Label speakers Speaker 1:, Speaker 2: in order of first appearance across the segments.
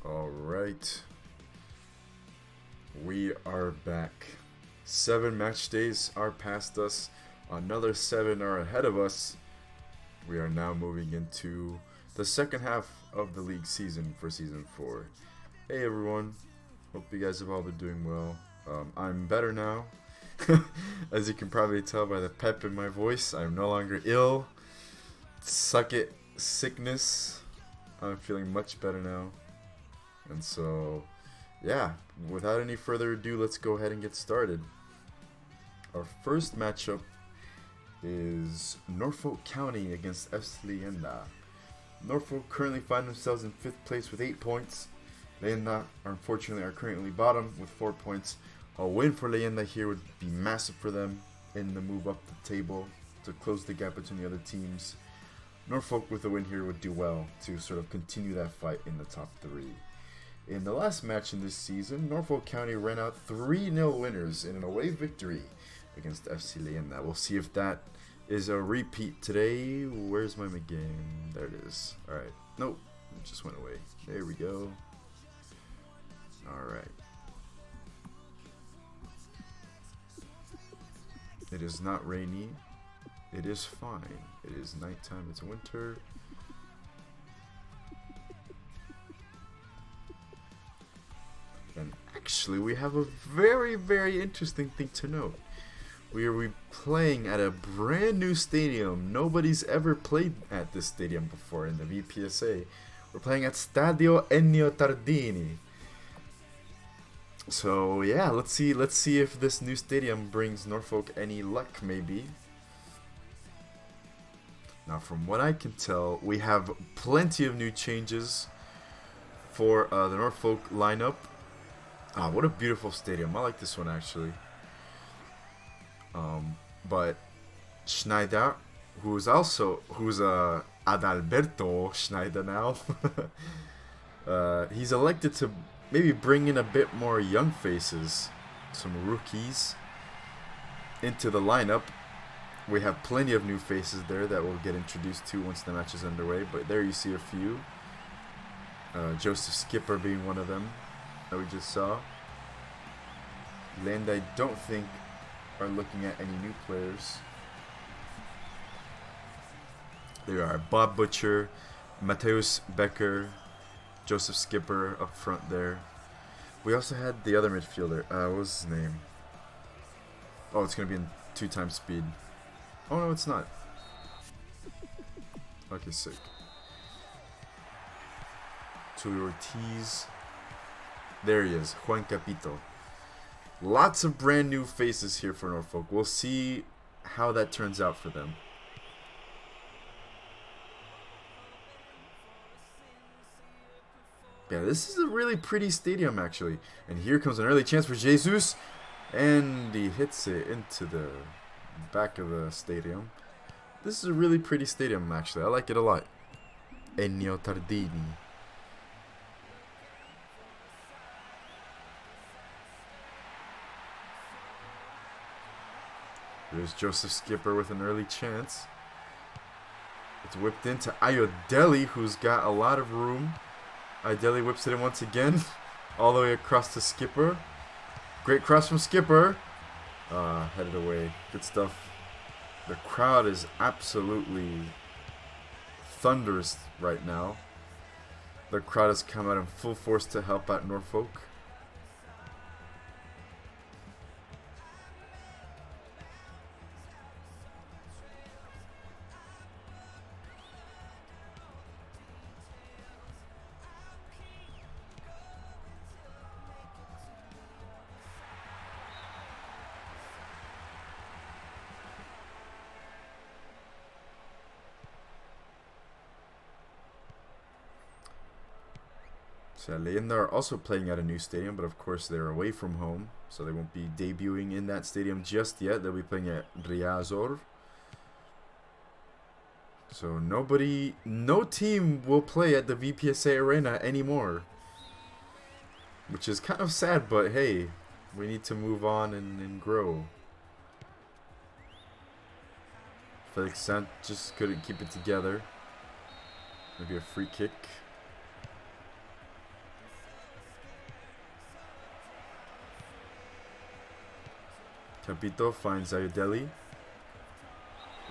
Speaker 1: Alright, we are back. 7 match days are past us, another 7 are ahead of us. We are now moving into the second half of the league season for season 4. Hey everyone, hope you guys have all been doing well. I'm better now. As you can probably tell by the pep in my voice, I'm no longer ill. Suck it, sickness. I'm feeling much better now. And so, yeah, without any further ado, let's go ahead and get started. Our first matchup is Norfolk County against Leyenda. Norfolk currently find themselves in 5th place with 8 points. Leyenda, unfortunately, are currently bottom with 4 points. A win for Leyenda here would be massive for them in the move up the table to close the gap between the other teams. Norfolk with a win here would do well to sort of continue that fight in the top 3. In the last match in this season, Norfolk County ran out 3-0 winners in an away victory against FC Leyenda. We'll see if that is a repeat today. Where's my game? There it is. Alright. Nope. It just went away. There we go. Alright. It is not rainy. It is fine. It is nighttime. It's winter. And actually, we have a very, very interesting thing to note. We are playing at a brand new stadium. Nobody's ever played at this stadium before in the VPESA. We're playing at Stadio Ennio Tardini. So yeah, let's see if this new stadium brings Norfolk any luck, maybe. Now, from what I can tell, we have plenty of new changes for the Norfolk lineup. Ah, what a beautiful stadium. I like this one, actually. But Schneider, who's Adalberto Schneider now, he's elected to maybe bring in a bit more young faces, some rookies, into the lineup. We have plenty of new faces there that we'll get introduced to once the match is underway, but there you see a few. Joseph Skipper being one of them that we just saw. Leyenda, I don't think, are looking at any new players. There are Bob Butcher, Matthäus Becker, Joseph Skipper up front there. We also had the other midfielder. What was his name? Oh, it's going to be in 2 times speed. Oh, no, it's not. Okay, sick. Tulio Ortiz. There he is, Juan Capito. Lots of brand new faces here for Norfolk. We'll see how that turns out for them. Yeah, this is a really pretty stadium, actually. And here comes an early chance for Jesus. And he hits it into the back of the stadium. This is a really pretty stadium, actually. I like it a lot. Ennio Tardini. There's Joseph Skipper with an early chance. It's whipped into Ayodele, who's got a lot of room. Ayodele whips it in once again, all the way across to Skipper. Great cross from Skipper. Headed away. Good stuff. The crowd is absolutely thunderous right now. The crowd has come out in full force to help out Norfolk. So Leyenda are also playing at a new stadium, but of course they're away from home, so they won't be debuting in that stadium just yet. They'll be playing at Riazor. So no team will play at the VPESA Arena anymore, which is kind of sad, but hey, we need to move on and grow. Felix Sant just couldn't keep it together. Maybe a free kick. Capito finds Ayodeli.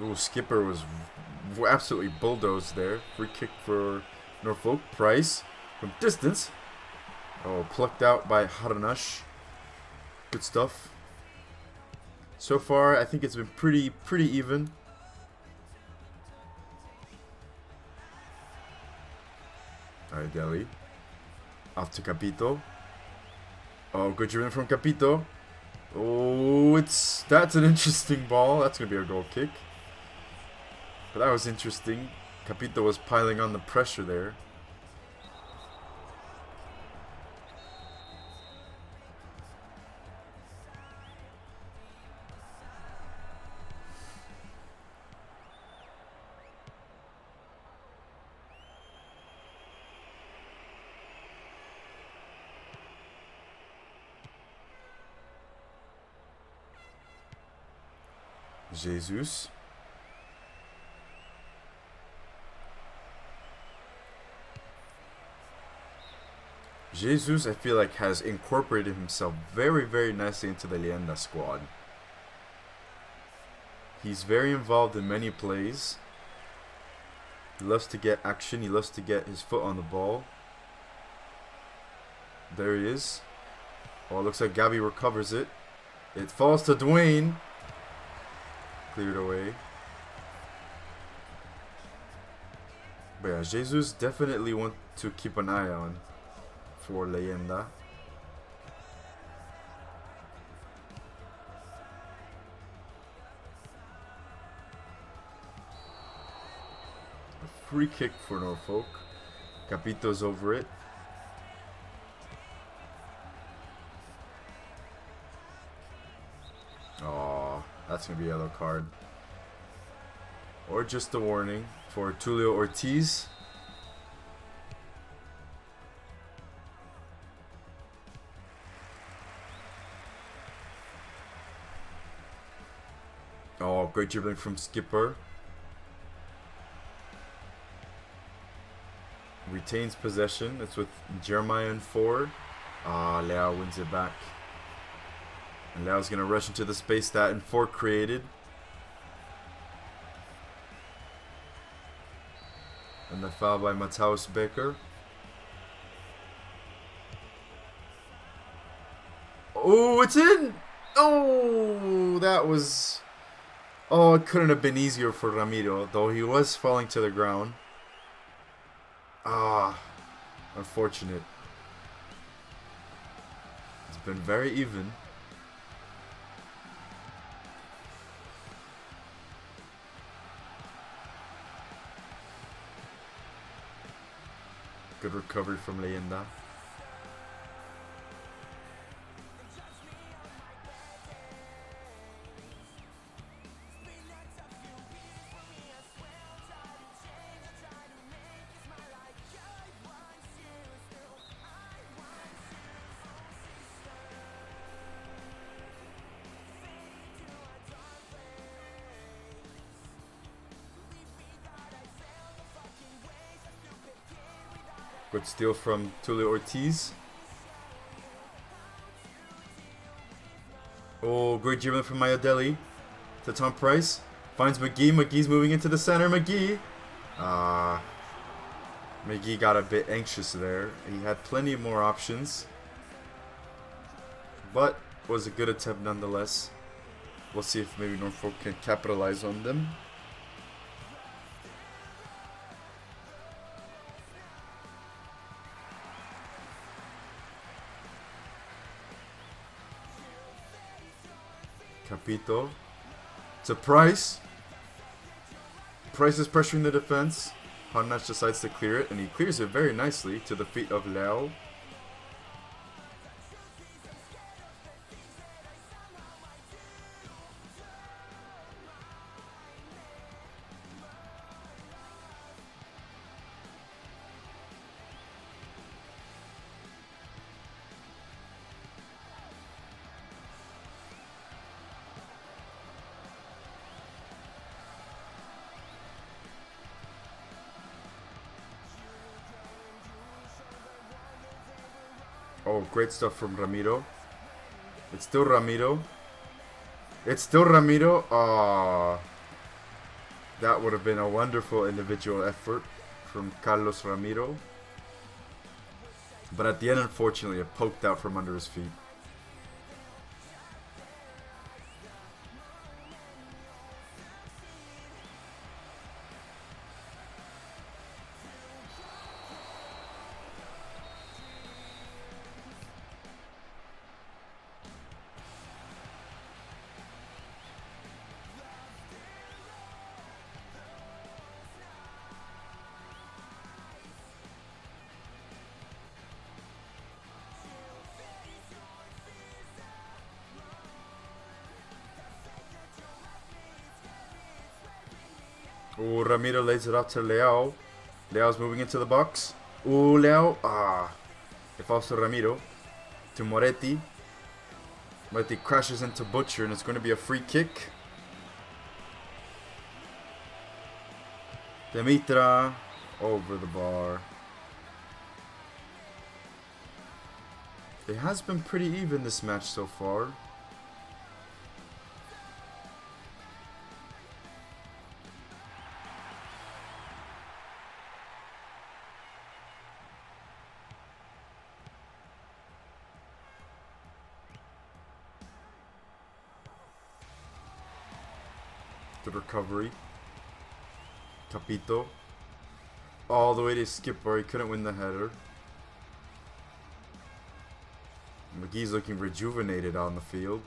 Speaker 1: Ooh, Skipper was absolutely bulldozed there. Free kick for Norfolk. Price from distance. Oh, plucked out by Harnash. Good stuff. So far, I think it's been pretty even. Ayodeli. Off to Capito. Oh, good driven from Capito. Oh, that's an interesting ball. That's gonna be a goal kick. But that was interesting. Capito was piling on the pressure there. Jesus. Jesus, I feel like, has incorporated himself very nicely into the Leyenda squad. He's very involved in many plays. He loves to get action. He loves to get his foot on the ball. There he is. Oh, it looks like Ghabr recovers it. It falls to Dwayne. Cleared away. But yeah, Jesus definitely want to keep an eye on for Leyenda. A free kick for Norfolk. Capito's over it. Oh, that's going to be a yellow card. Or just a warning for Tulio Ortiz. Oh, great dribbling from Skipper. Retains possession. It's with Jeremiah in 4. Leao wins it back. And Leao's going to rush into the space that in 4 created. And the foul by Matthias Becker. Oh, it's in! Oh, that was... Oh, it couldn't have been easier for Ramiro, though he was falling to the ground. Ah, unfortunate. It's been very even. Good recovery from Leyenda. Good steal from Tulio Ortiz. Oh, great dribbling from Ayodeli to Tom Price. Finds McGee. McGee's moving into the center. McGee got a bit anxious there. He had plenty more options. But was a good attempt nonetheless. We'll see if maybe Norfolk can capitalize on them. Capito to Price. Price is pressuring the defense. Harnash decides to clear it, and he clears it very nicely to the feet of Leao. Oh, great stuff from Ramiro. It's still Ramiro. It's still Ramiro. Aww. That would have been a wonderful individual effort from Carlos Ramiro. But at the end, unfortunately, it poked out from under his feet. Ooh, Ramiro lays it out to Leao. Leao's moving into the box. Ooh, Leao. Ah. It falls to Ramiro. To Moretti. Moretti crashes into Butcher, and it's going to be a free kick. Demitra. Over the bar. It has been pretty even this match so far. Good recovery. Capito. All the way to Skipper. He couldn't win the header. McGee's looking rejuvenated on the field.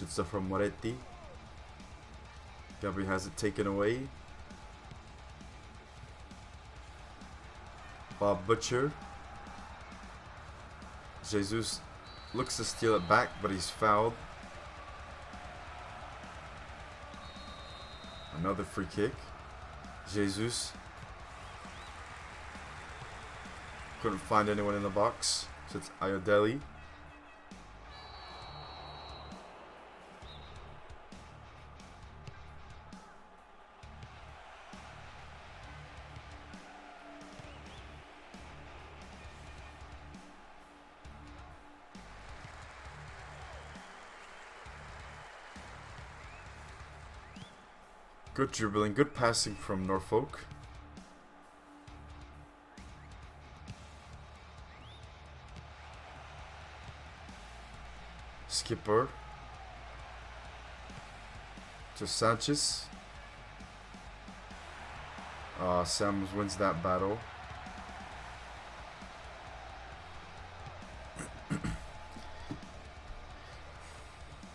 Speaker 1: Good stuff from Moretti. Ghabr has it taken away. Bob Butcher. Jesus looks to steal it back, but he's fouled. Another free kick. Jesus. Couldn't find anyone in the box. So it's Ayodele. Good dribbling, good passing from Norfolk. Skipper. To Sanchez. Sam wins that battle.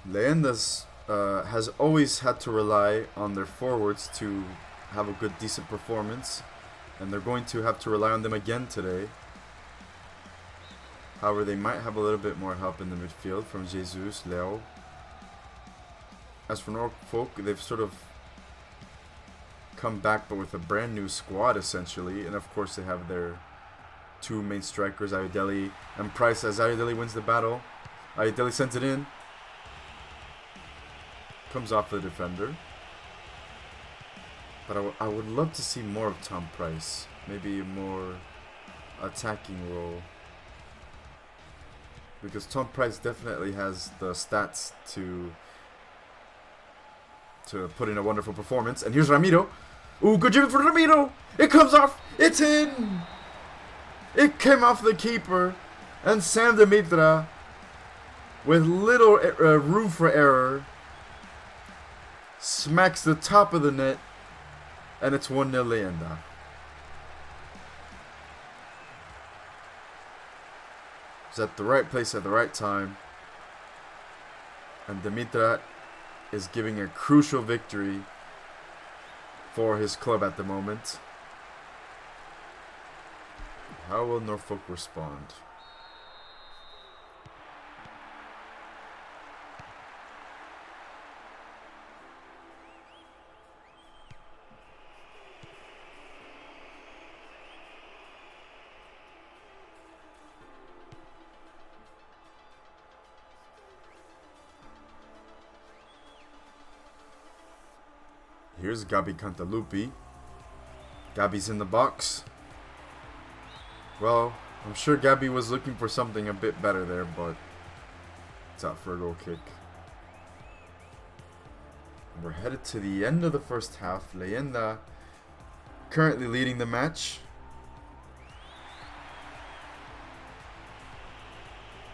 Speaker 1: Leyenda's has always had to rely on their forwards to have a good, decent performance, and they're going to have to rely on them again today. However, they might have a little bit more help in the midfield from Jesus, Leo. As for Norfolk, they've sort of come back, but with a brand new squad essentially, and of course they have their two main strikers, Ayodele and Price. As Ayodele wins the battle, Ayodele sends it in. Comes off the defender. But I would love to see more of Tom Price. Maybe a more attacking role. Because Tom Price definitely has the stats to put in a wonderful performance. And here's Ramiro. Ooh, good job for Ramiro. It comes off. It's in. It came off the keeper. And Sam Demitra, with little room for error, smacks the top of the net, and it's 1-0 Leyenda. It's at the right place at the right time, and Demitra is giving a crucial victory for his club at the moment. How will Norfolk respond? Here's Gabi Cantalupi. Gabi's in the box. Well, I'm sure Gabby was looking for something a bit better there, but it's out for a goal kick. We're headed to the end of the first half. Leyenda currently leading the match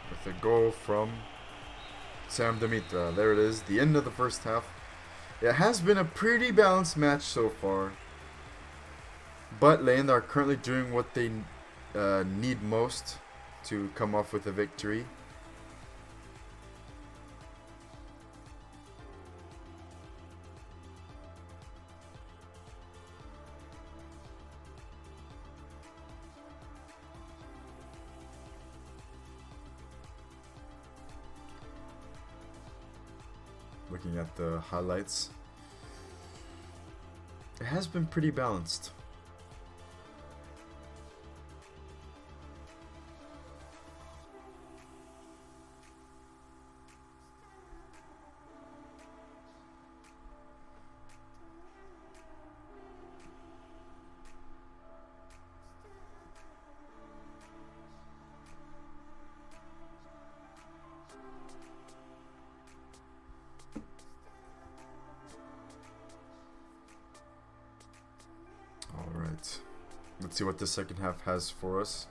Speaker 1: with a goal from Sam Dimitra. There it is, the end of the first half. It has been a pretty balanced match so far, but Leyenda are currently doing what they need most to come off with a victory. Looking at the highlights, it has been pretty balanced. Alright, let's see what the second half has for us.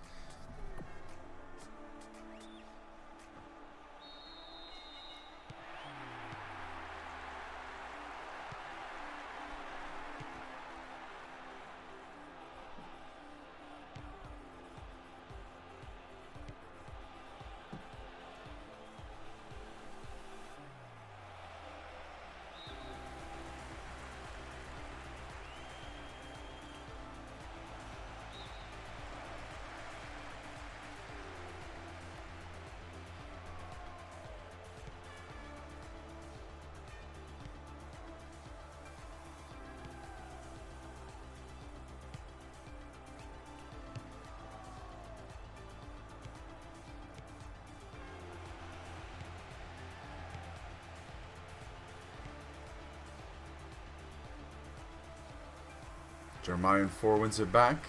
Speaker 1: Jeremiah 4 wins it back.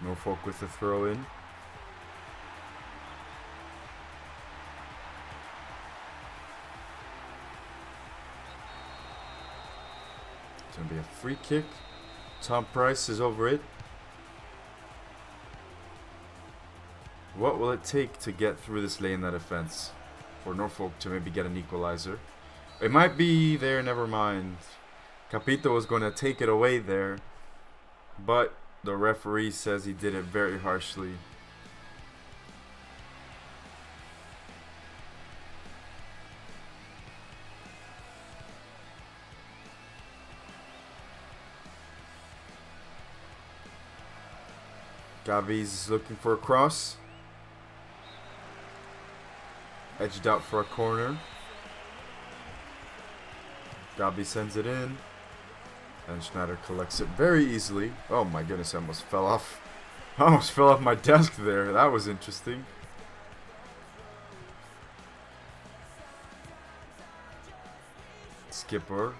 Speaker 1: Norfolk with the throw in. It's going to be a free kick. Tom Price is over it. What will it take to get through this Leyenda defense for Norfolk to maybe get an equalizer? It might be there, never mind. Capito was going to take it away there, but the referee says he did it very harshly. Gavi's looking for a cross. Edged out for a corner. Gabi sends it in. And Schneider collects it very easily. Oh my goodness, I almost fell off. I almost fell off my desk there. That was interesting. Skipper.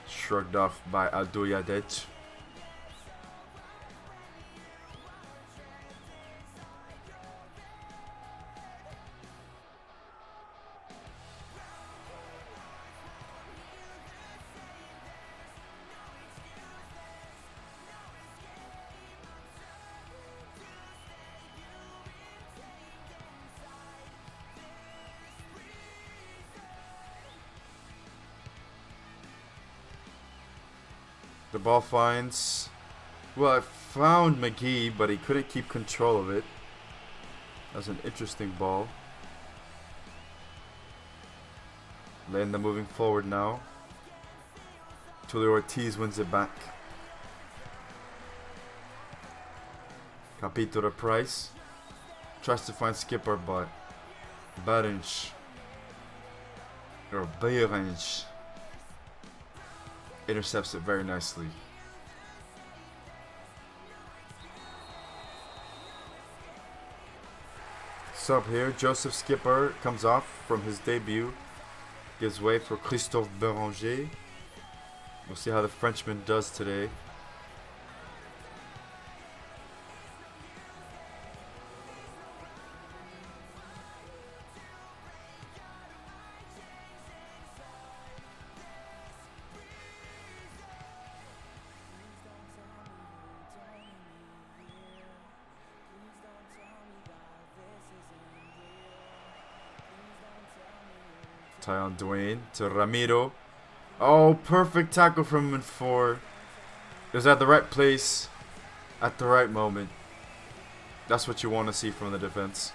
Speaker 1: Shrugged off by Alduyadec. The ball finds, well, it found McGee, but he couldn't keep control of it. That's an interesting ball. Leyenda moving forward now. Tulio Ortiz wins it back. Capito to Price. Tries to find Skipper, but Berensch intercepts it very nicely. Sub here, Joseph Skipper comes off from his debut. gives way for Christophe Béranger. We'll see how the Frenchman does today. Tie on Dwayne to Ramiro. Oh, perfect tackle from him in 4. It was at the right place, at the right moment. That's what you want to see from the defense.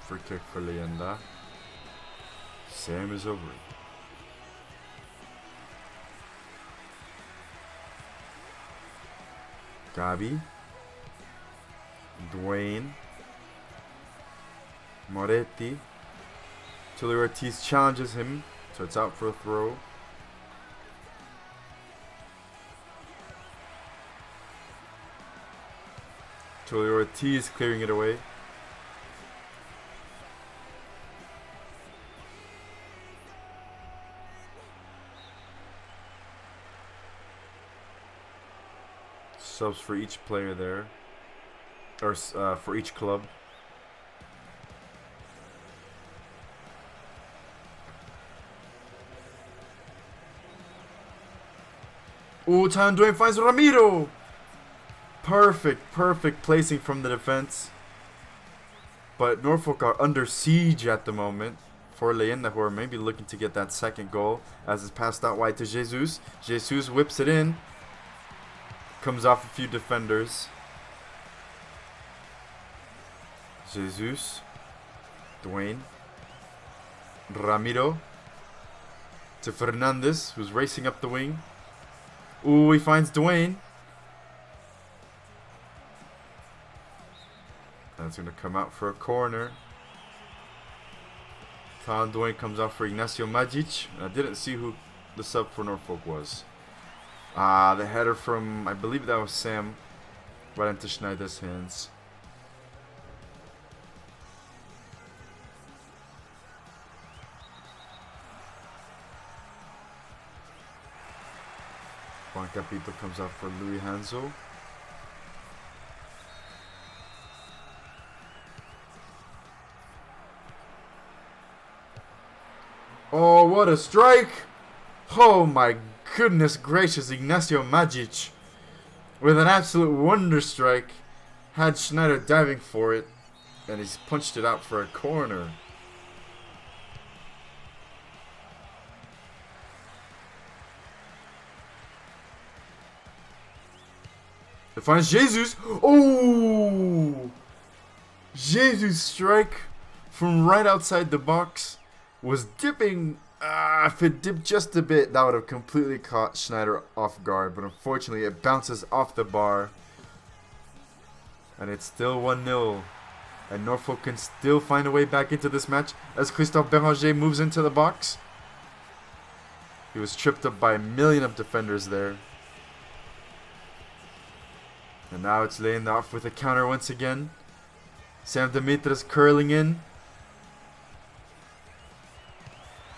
Speaker 1: Free kick for Leyenda. Same as over. Ghabr. Dwayne. Moretti. Tulio Ortiz challenges him, so it's out for a throw. Tulio Ortiz clearing it away. Subs for each player there, or for each club. Oh, Tan Dwayne finds Ramiro. Perfect placing from the defense. But Norfolk are under siege at the moment for Leyenda, who are maybe looking to get that second goal, as it's passed out wide to Jesus. Jesus whips it in. Comes off a few defenders. Jesus. Dwayne. Ramiro. To Fernandez, who's racing up the wing. Ooh, he finds Dwayne. That's going to come out for a corner. Tan Dwayne comes out for Ignacio Majic. I didn't see who the sub for Norfolk was. The header from, I believe that was Sam, right into Schneider's hands. Juan Capito comes out for Louis Hanzo. Oh, what a strike! Oh my goodness gracious, Ignacio Majic with an absolute wonder strike. Had Schneider diving for it, and he's punched it out for a corner. It finds Jesus. Oh! Jesus' strike from right outside the box was dipping. If it dipped just a bit, that would have completely caught Schneider off guard. But unfortunately, it bounces off the bar. And it's still 1-0. And Norfolk can still find a way back into this match as Christophe Béranger moves into the box. He was tripped up by a million of defenders there. And now it's Leyenda off with a counter once again. Sam Dimitris curling in.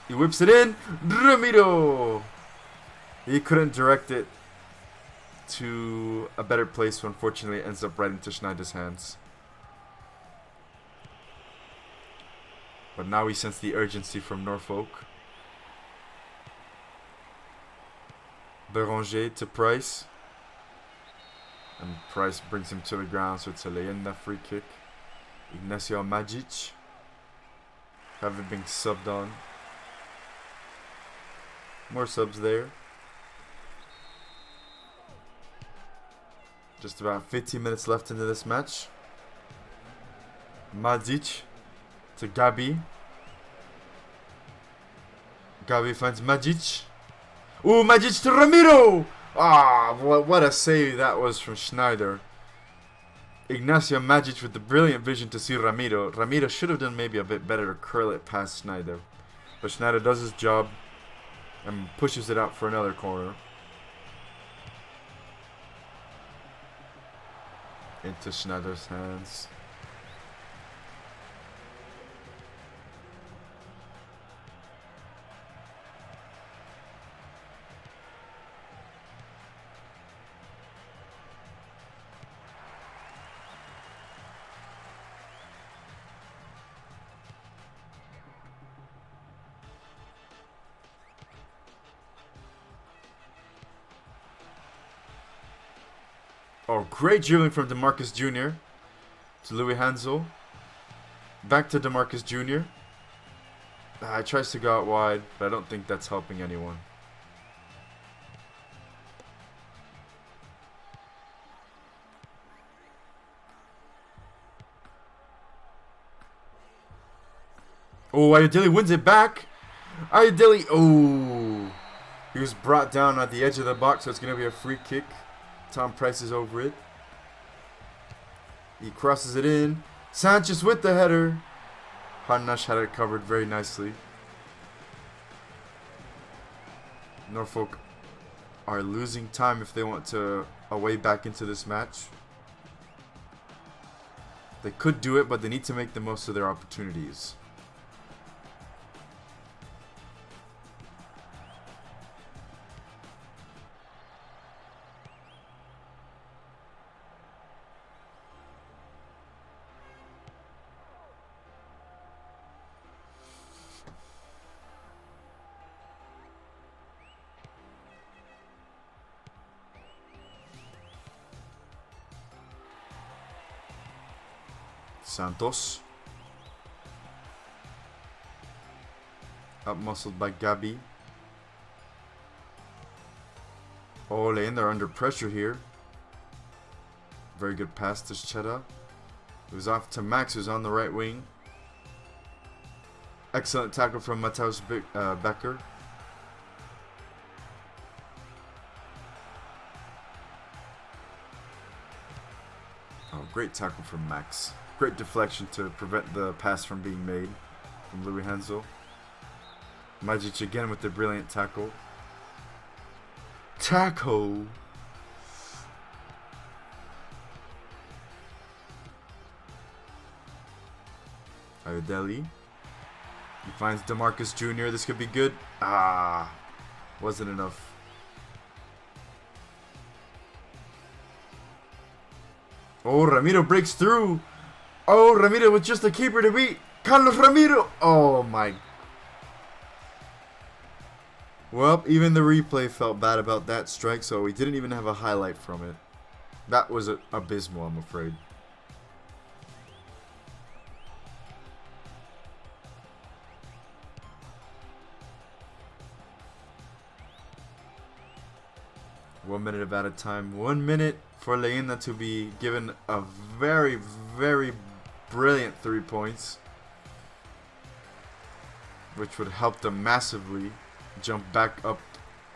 Speaker 1: He whips it in. Ramiro! He couldn't direct it to a better place, so unfortunately it ends up right into Schneider's hands. But now we sense the urgency from Norfolk. Béranger to Price. And Price brings him to the ground, so it's a Leyenda free kick. Ignacio Majic having been subbed on. More subs there. Just about 15 minutes left into this match. Majic to Ghabr. Ghabr finds Majic. Ooh, Majic to Ramiro! Ah, what a save that was from Schneider. Ignacio Magic with the brilliant vision to see Ramiro. Ramiro should have done maybe a bit better to curl it past Schneider. But Schneider does his job and pushes it out for another corner. Into Schneider's hands. Oh, great dribbling from DeMarcus Jr. to Louis Hansel. Back to DeMarcus Jr. He tries to go out wide, but I don't think that's helping anyone. Oh, Ayodele wins it back. Ayodele, oh. He was brought down at the edge of the box, so it's going to be a free kick. Tom Price is over it. He crosses it in. Sanchez with the header. Harnash had it covered very nicely. Norfolk are losing time if they want to away back into this match. They could do it, but they need to make the most of their opportunities. Santos. Up-muscled by Ghabr. Oh, Leyenda are under pressure here. Very good pass to Cheta. It was off to Max, who's on the right wing. Excellent tackle from Matthäus Becker. Oh, great tackle from Max. Great deflection to prevent the pass from being made from Louis Hansel. Magic again with the brilliant tackle. Tackle! Ayodele. He finds DeMarcus Jr. This could be good. Ah, wasn't enough. Oh, Ramiro breaks through. Oh, Ramiro with just the keeper to beat. Carlos Ramiro. Oh, my. Well, even the replay felt bad about that strike, so we didn't even have a highlight from it. That was abysmal, I'm afraid. One minute of added time. 1 minute for Leyenda to be given a very, very brilliant 3 points, which would help them massively jump back up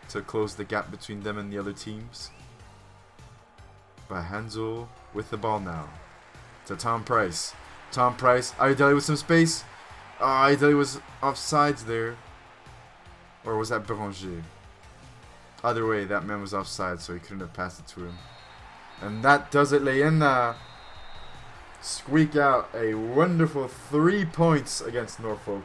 Speaker 1: to close the gap between them and the other teams. By Hansel with the ball now to Tom Price. Tom Price, Ayodele with some space. Ayodele was offsides there. Or was that Beranger? Either way, that man was offside, so he couldn't have passed it to him. And that does it. Leyenda squeak out a wonderful 3 points against Norfolk.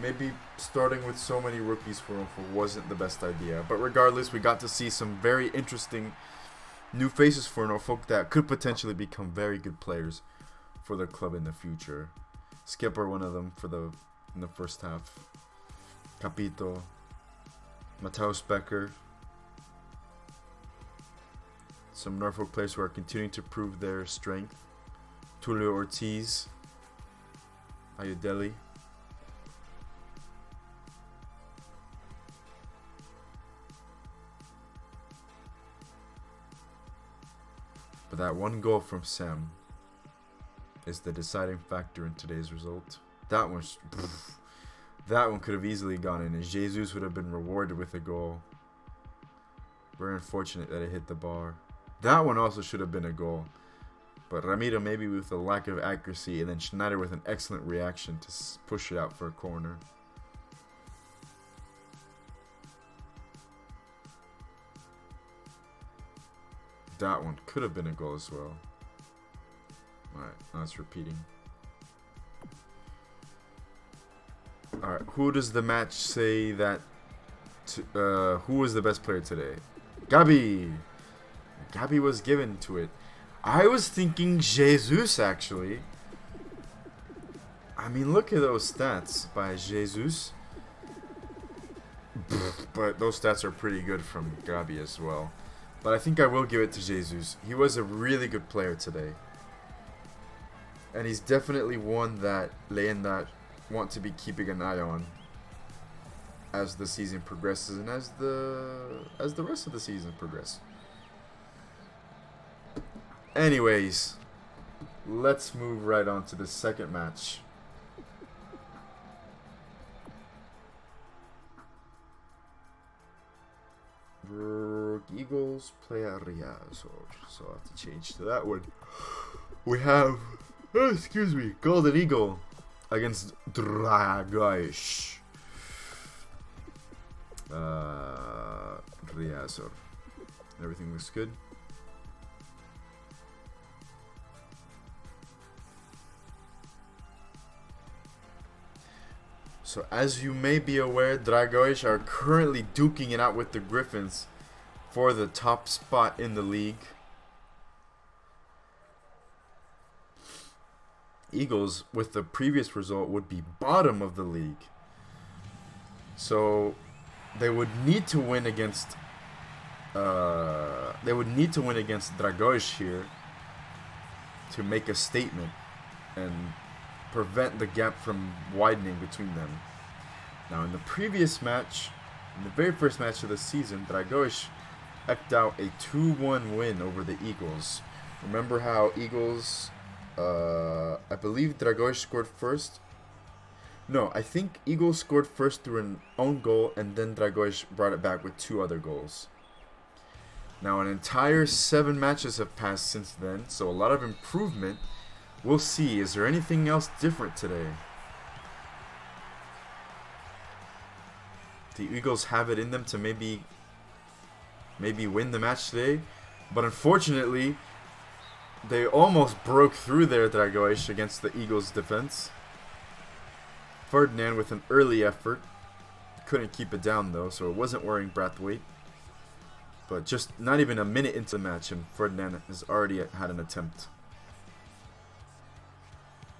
Speaker 1: Maybe starting with so many rookies for Norfolk wasn't the best idea. But regardless, we got to see some very interesting new faces for Norfolk that could potentially become very good players for the club in the future. Skipper, one of them in the first half. Capito, Matthäus Becker. Some Norfolk players who are continuing to prove their strength. Tulio Ortiz, Ayodele. But that one goal from Sam is the deciding factor in today's result. That one could have easily gone in, and Jesus would have been rewarded with a goal. Very unfortunate that it hit the bar. That one also should have been a goal. But Ramiro maybe with a lack of accuracy, and then Schneider with an excellent reaction to push it out for a corner. That one could have been a goal as well. Alright, now it's repeating. Alright, who does the match say that... who was the best player today? Ghabr! Ghabr was given to it. I was thinking Jesus, actually. I mean, look at those stats by Jesus. But those stats are pretty good from Ghabr as well. But I think I will give it to Jesus. He was a really good player today. And he's definitely one that Leyenda want to be keeping an eye on as the season progresses and as the rest of the season progresses. Anyways, let's move right on to the second match. Eagles play Ria, so I'll have to change to that one. We have, Golden Eagle against Dragões. Riazor. Everything looks good. So as you may be aware, Dragões are currently duking it out with the Griffins for the top spot in the league. Eagles, with the previous result, would be bottom of the league. So they would need to win against Dragões here to make a statement and prevent the gap from widening between them. Now, in the previous match, in the very first match of the season, Dragões eked out a 2-1 win over the Eagles. Remember how Eagles, I believe Dragões scored first. No, I think Eagles scored first through an own goal, and then Dragões brought it back with 2 other goals. Now, an entire 7 matches have passed since then, so a lot of improvement. We'll see. Is there anything else different today? The Eagles have it in them to maybe win the match today, but unfortunately, they almost broke through their Dragões against the Eagles' defense. Ferdinand with an early effort. Couldn't keep it down though, so it wasn't wearing Brathwaite. But just not even a minute into the match, and Ferdinand has already had an attempt.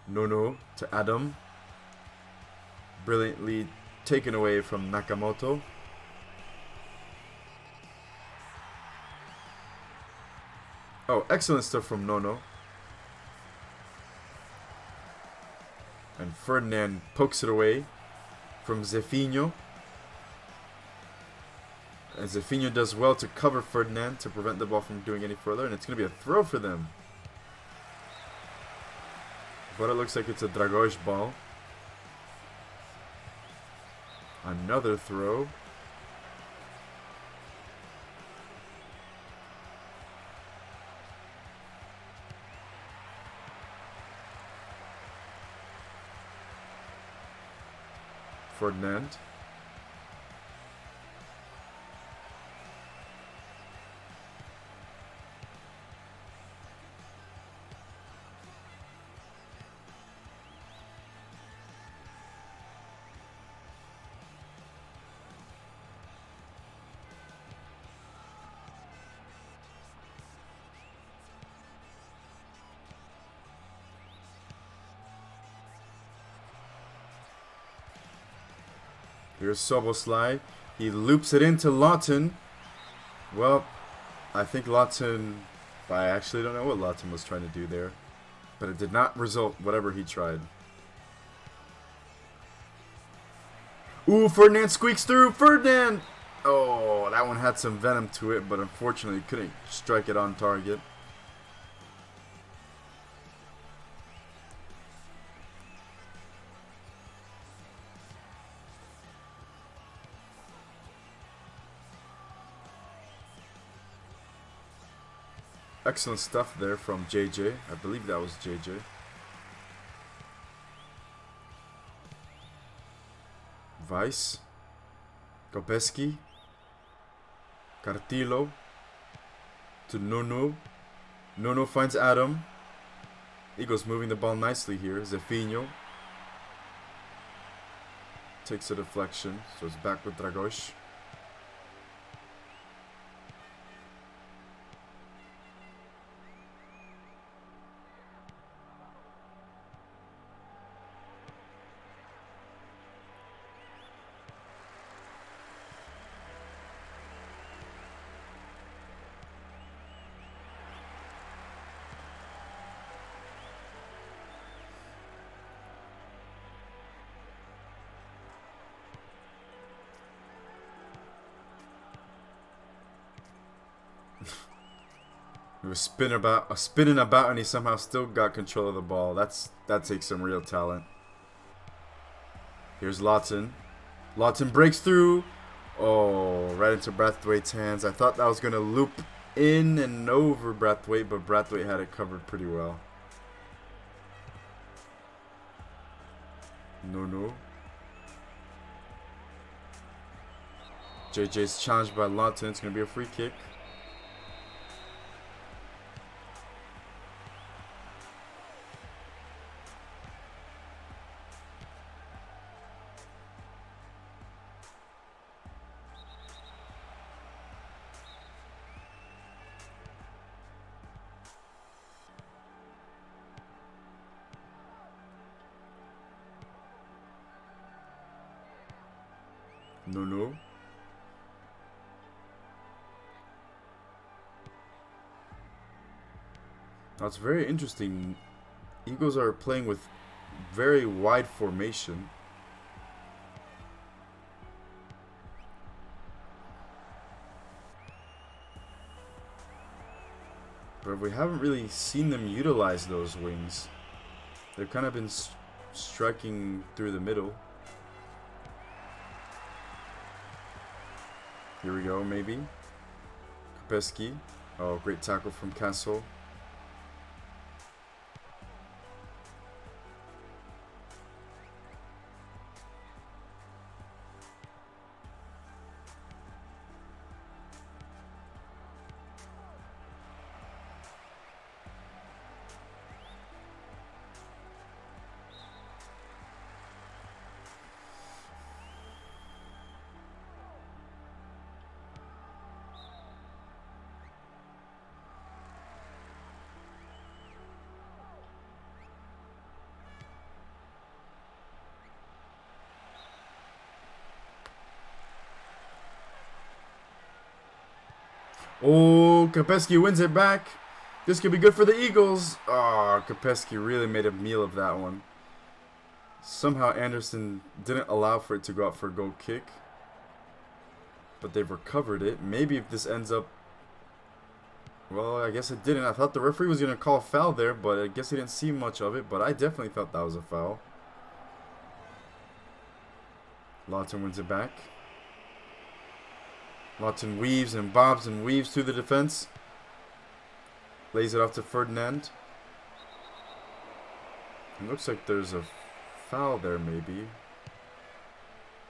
Speaker 1: Nono to Adam. Brilliantly taken away from Nakamoto. Oh, excellent stuff from Nono. And Ferdinand pokes it away from Zefinho. And Zefinho does well to cover Ferdinand to prevent the ball from doing any further. And it's going to be a throw for them. But it looks like it's a Dragões ball. Another throw. Ferdinand. Here's Soboslai. He loops it into Lawton. Well, I think Lawton... I actually don't know what Lawton was trying to do there. But it did not result whatever he tried. Ooh, Ferdinand squeaks through. Ferdinand! Oh, that one had some venom to it, but unfortunately couldn't strike it on target. Excellent stuff there from JJ. I believe that was JJ. Vice. Gobeski. Cartillo. To Nuno. Nuno finds Adam. Eagles moving the ball nicely here. Zefinho. Takes a deflection. So it's back with Dragões. He was spinning about, and he somehow still got control of the ball. That takes some real talent. Here's Lawton. Lawton breaks through. Oh, right into Brathwaite's hands. I thought that was gonna loop in and over Brathwaite, but Brathwaite had it covered pretty well. No. JJ's challenged by Lawton. It's gonna be a free kick. No. That's very interesting. Eagles are playing with very wide formation. But we haven't really seen them utilize those wings. They've kind of been striking through the middle. Here we go, maybe. Kopeski. Oh, great tackle from Castle. Oh, Kopeski wins it back. This could be good for the Eagles. Oh, Kopeski really made a meal of that one. Somehow Anderson didn't allow for it to go out for a goal kick. But they've recovered it. Maybe if this ends up... Well, I guess it didn't. I thought the referee was going to call a foul there, but I guess he didn't see much of it. But I definitely thought that was a foul. Lawton wins it back. Lawton weaves and bobs and weaves through the defense. Lays it off to Ferdinand. It looks like there's a foul there, maybe.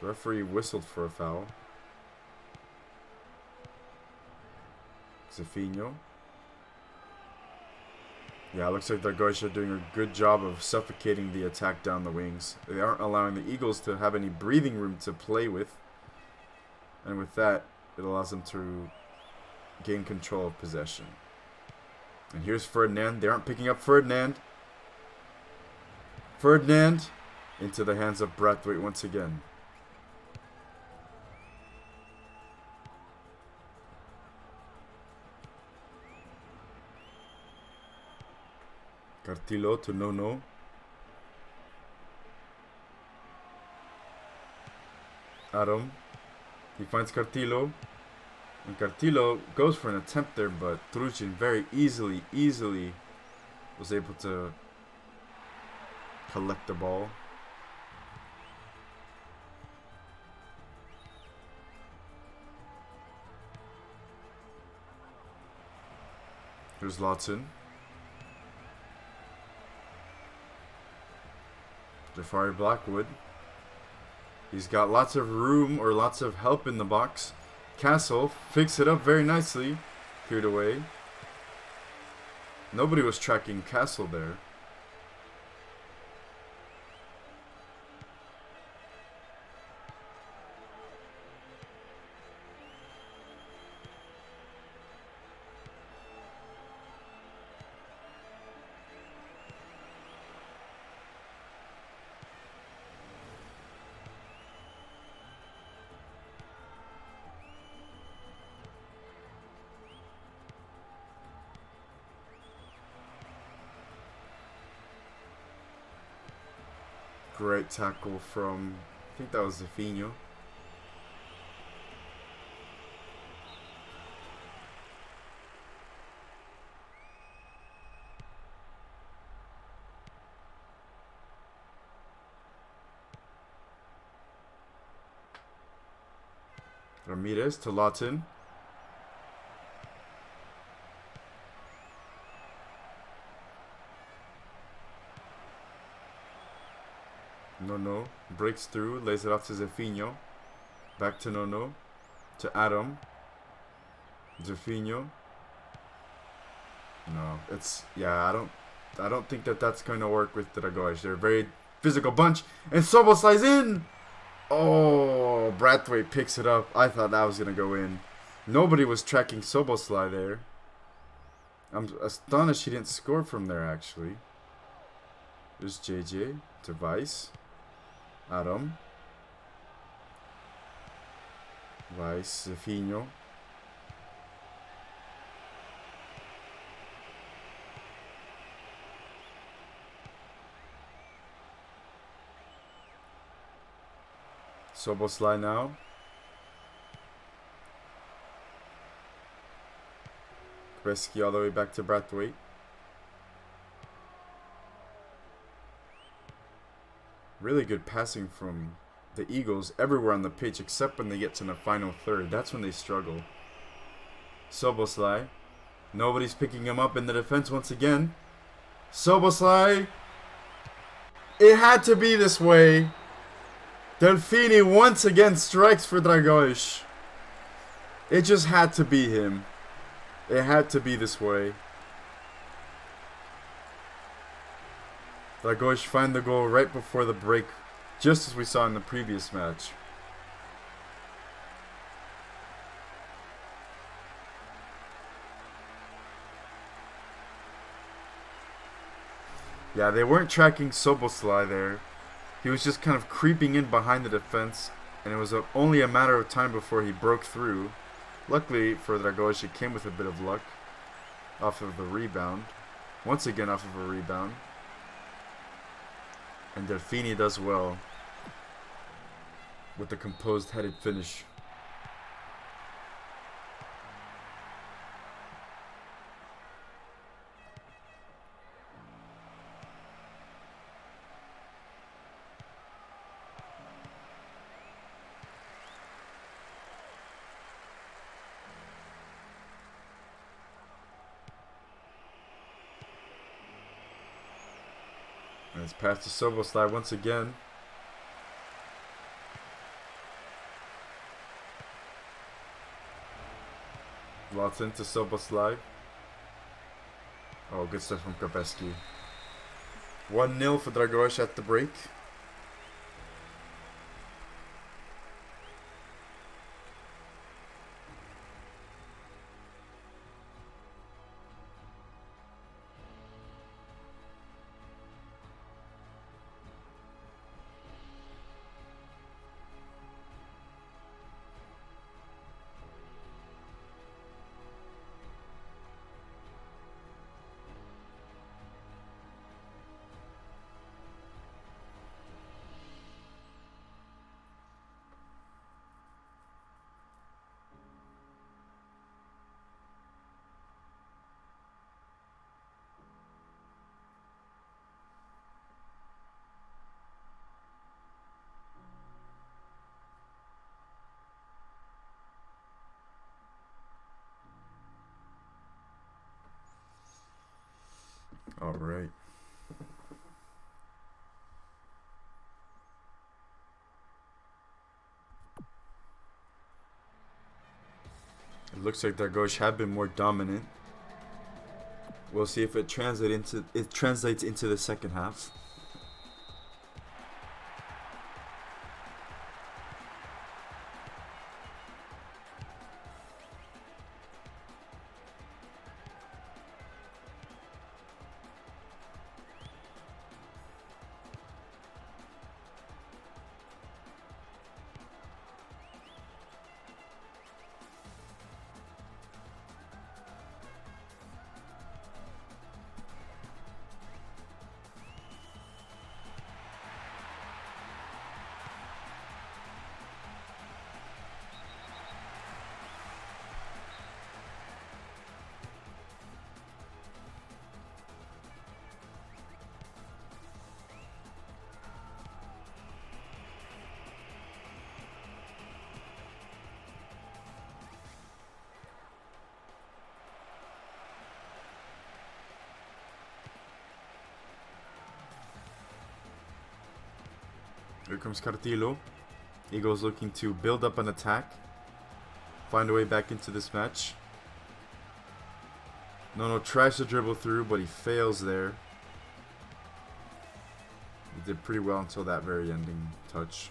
Speaker 1: The referee whistled for a foul. Zefinho. Yeah, it looks like the Dragões are doing a good job of suffocating the attack down the wings. They aren't allowing the Eagles to have any breathing room to play with. And with that, it allows them to gain control of possession. And here's Ferdinand. They aren't picking up Ferdinand. Ferdinand into the hands of Brathwaite once again. Cartillo to No. Adam. He finds Cartillo. And Cartillo goes for an attempt there, but Truchin very easily was able to collect the ball. Here's Lawton. Jafari Blackwood. He's got lots of room or lots of help in the box. Castle picks it up very nicely. Cleared away. Nobody was tracking Castle there. Great tackle from, I think that was Zefinho. Ramirez to Lawton. Nono breaks through, lays it off to Zefinho. Back to Nono. To Adam. Zefinho. No, it's, yeah, I don't think that that's going to work with Dragões. They're a very physical bunch. And Sobol slides in. Oh, Brathwaite picks it up. I thought that was going to go in. Nobody was tracking Soboslai there. I'm astonished he didn't score from there, actually. There's JJ to Vice. Adam. Vice, Zefinho. Soboslai now. Kreski all the way back to Brathwaite. Really good passing from the Eagles everywhere on the pitch except when they get to the final third. That's when they struggle. Soboslai. Nobody's picking him up in the defense once again. Soboslai. It had to be this way. Delfini once again strikes for Dragões. It just had to be him. It had to be this way. Dragões find the goal right before the break, just as we saw in the previous match. Yeah, they weren't tracking Soboslai there. He was just kind of creeping in behind the defense, and it was only a matter of time before he broke through. Luckily for Dragões, it came with a bit of luck off of a rebound. Once again off of a rebound. And Delfini does well with the composed headed finish. And it's passed to Soboslai once again. Lawton to Soboslai. Oh, good stuff from Kreski. 1-0 for Dragões at the break. right. It looks like Dragões have been more dominant. We'll see if it translates into the second half. Here comes Cartillo. Eagles looking to build up an attack. Find a way back into this match. No tries to dribble through, but he fails there. He did pretty well until that very ending touch.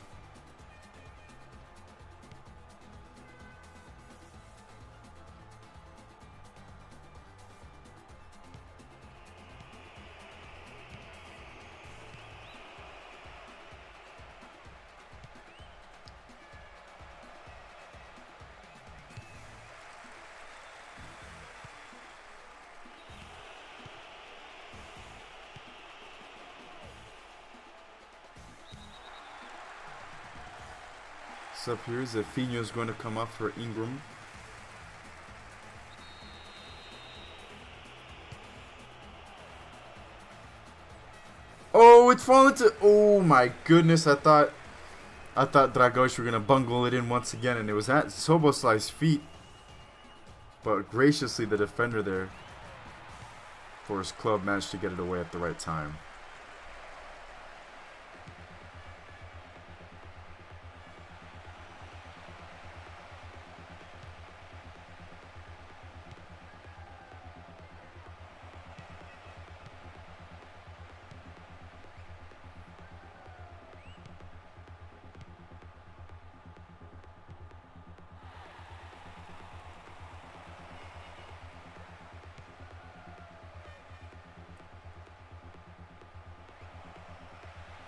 Speaker 1: Up here is Finho's going to come up for Ingram. Oh, it's fallen to. Oh my goodness! I thought Dragões were going to bungle it in once again, and it was at Soboslai's feet. But graciously, the defender there for his club managed to get it away at the right time.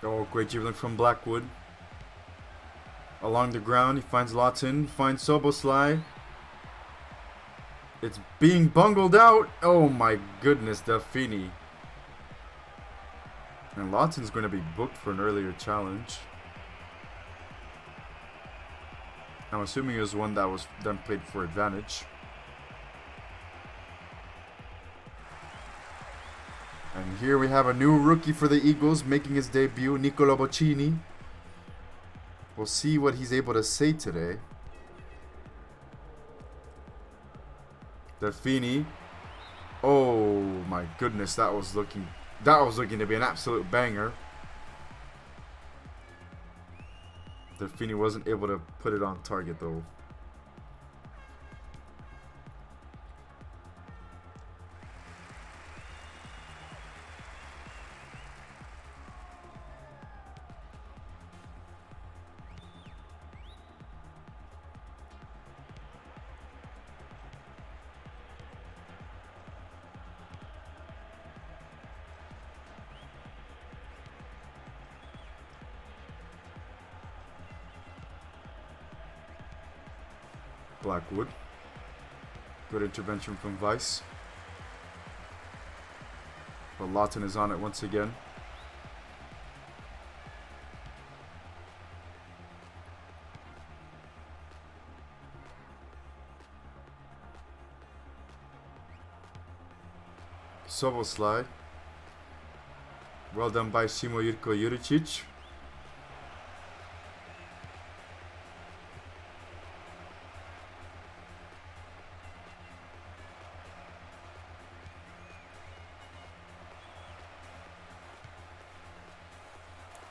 Speaker 1: Oh, great dribbling from Blackwood. Along the ground, he finds Lawton, finds Soboslai. It's being bungled out. Oh my goodness, Delfini. And Lawton's going to be booked for an earlier challenge. I'm assuming it was one that was then played for advantage. And here we have a new rookie for the Eagles making his debut, Nicolo Boccini. We'll see what he's able to say today. Delfini. Oh my goodness, that was looking to be an absolute banger. Delfini wasn't able to put it on target though. Blackwood. Good intervention from Weiss. But Lawton is on it once again. Soboslai. Well done by Simo Jurko Juricic.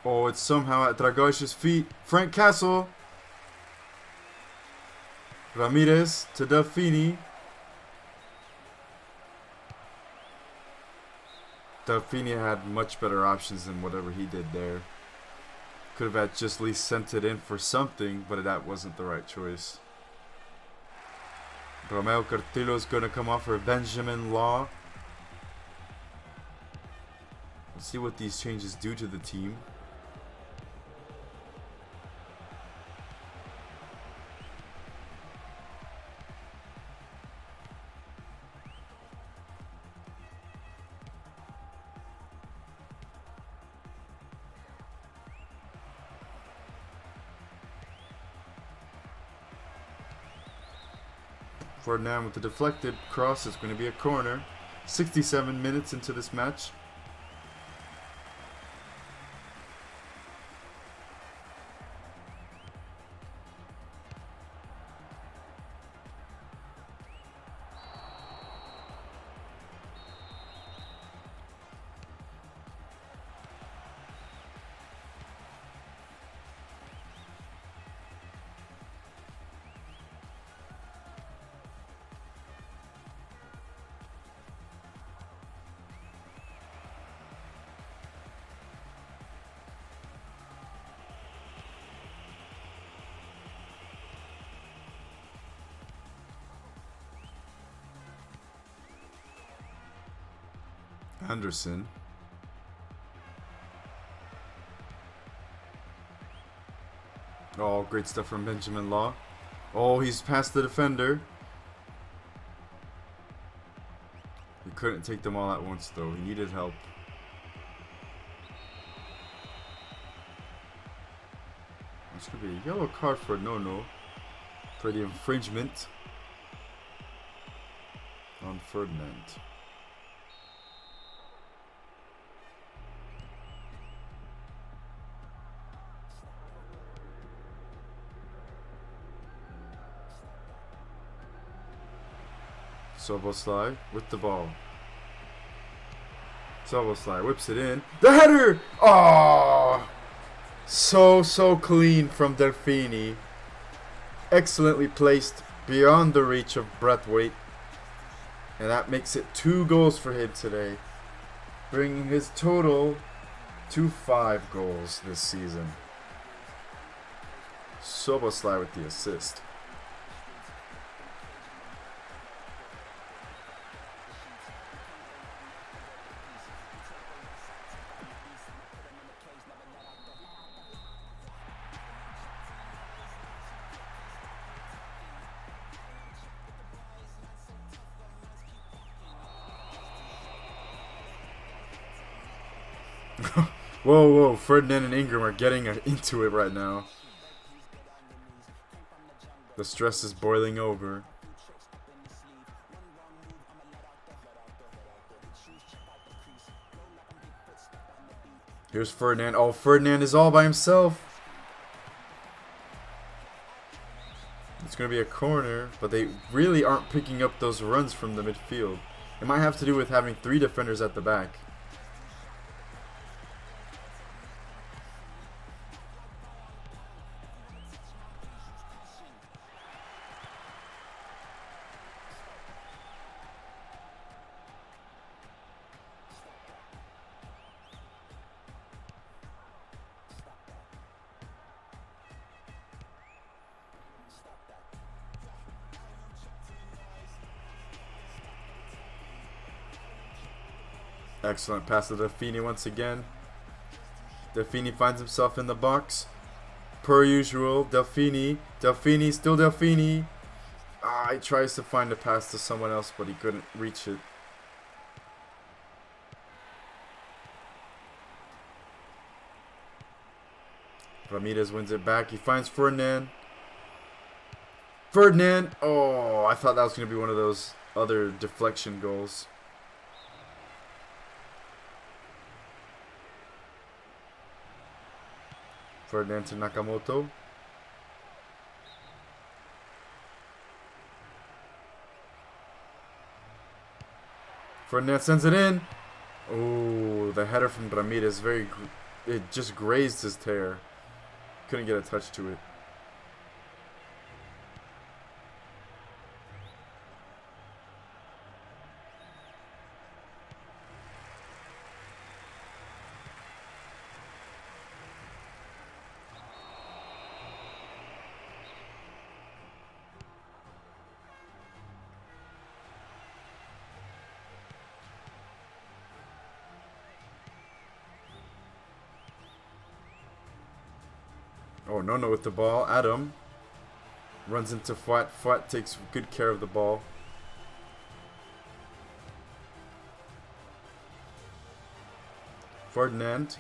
Speaker 1: Oh, it's somehow at Dragões' feet. Frank Castle. Ramirez to Delfini. Delfini had much better options than whatever he did there. Could have at just least sent it in for something, but that wasn't the right choice. Romeo Cartillo is going to come off for Benjamin Law. Let's see what these changes do to the team. Ferdinand with the deflected cross. It's going to be a corner. 67 minutes into this match. Anderson. Oh, great stuff from Benjamin Law. Oh, he's past the defender. He couldn't take them all at once, though. He needed help. This could be a yellow card for no-no for the infringement on Ferdinand. Soboslai with the ball. Soboslai whips it in. The header! Oh! So clean from Delfini. Excellently placed beyond the reach of Braithwaite. And that makes it 2 goals for him today. Bringing his total to 5 goals this season. Soboslai with the assist. Whoa, Ferdinand and Ingram are getting into it right now. The stress is boiling over. Here's Ferdinand. Oh, Ferdinand is all by himself. It's going to be a corner, but they really aren't picking up those runs from the midfield. It might have to do with having 3 defenders at the back. Excellent pass to Delfini once again. Delfini finds himself in the box. Per usual, Delfini, still Delfini. He tries to find a pass to someone else, but he couldn't reach it. Ramirez wins it back. He finds Ferdinand. Oh, I thought that was going to be one of those other deflection goals. Ferdinand to Nakamoto. Ferdinand sends it in. Oh, the header from Ramirez. Very it just grazed his tear. Couldn't get a touch to it. Oh, no with the ball. Adam runs into Fuat. Fuat takes good care of the ball. Ferdinand.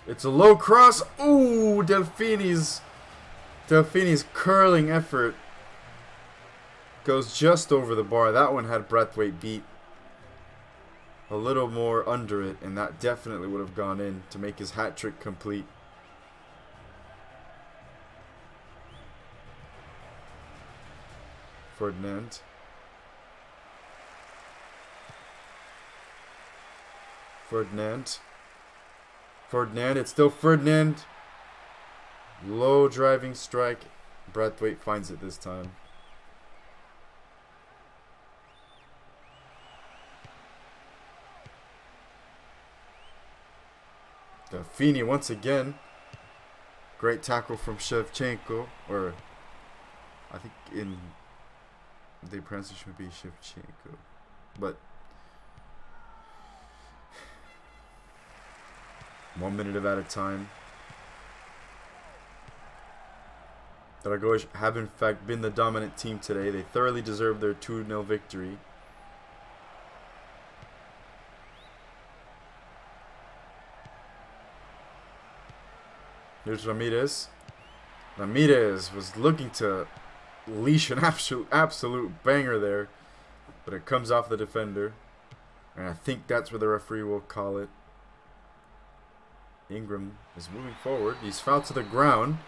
Speaker 1: It's a low cross. Ooh, Delfini's curling effort goes just over the bar. That one had Braithwaite beat. A little more under it, and that definitely would have gone in to make his hat trick complete. Ferdinand. Ferdinand. Ferdinand. It's still Ferdinand. Low driving strike. Braithwaite finds it this time. Delfini once again. Great tackle from Shevchenko. Or, I think in the pronunciation would be Shevchenko. But 1 minute of added time. Dragões have in fact been the dominant team today. They thoroughly deserve their 2-0 victory. Here's Ramirez. Ramirez was looking to leash an absolute banger there, but it comes off the defender. And I think that's where the referee will call it. Ingram is moving forward. He's fouled to the ground.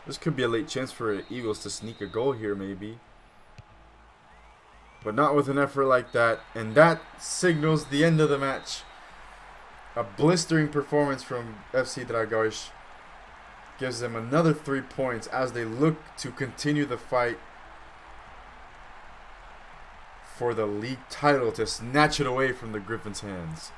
Speaker 1: This could be a late chance for Eagles to sneak a goal here, maybe. But not with an effort like that. And that signals the end of the match. A blistering performance from FC Dragões gives them another 3 points as they look to continue the fight for the league title, to snatch it away from the Griffins' hands.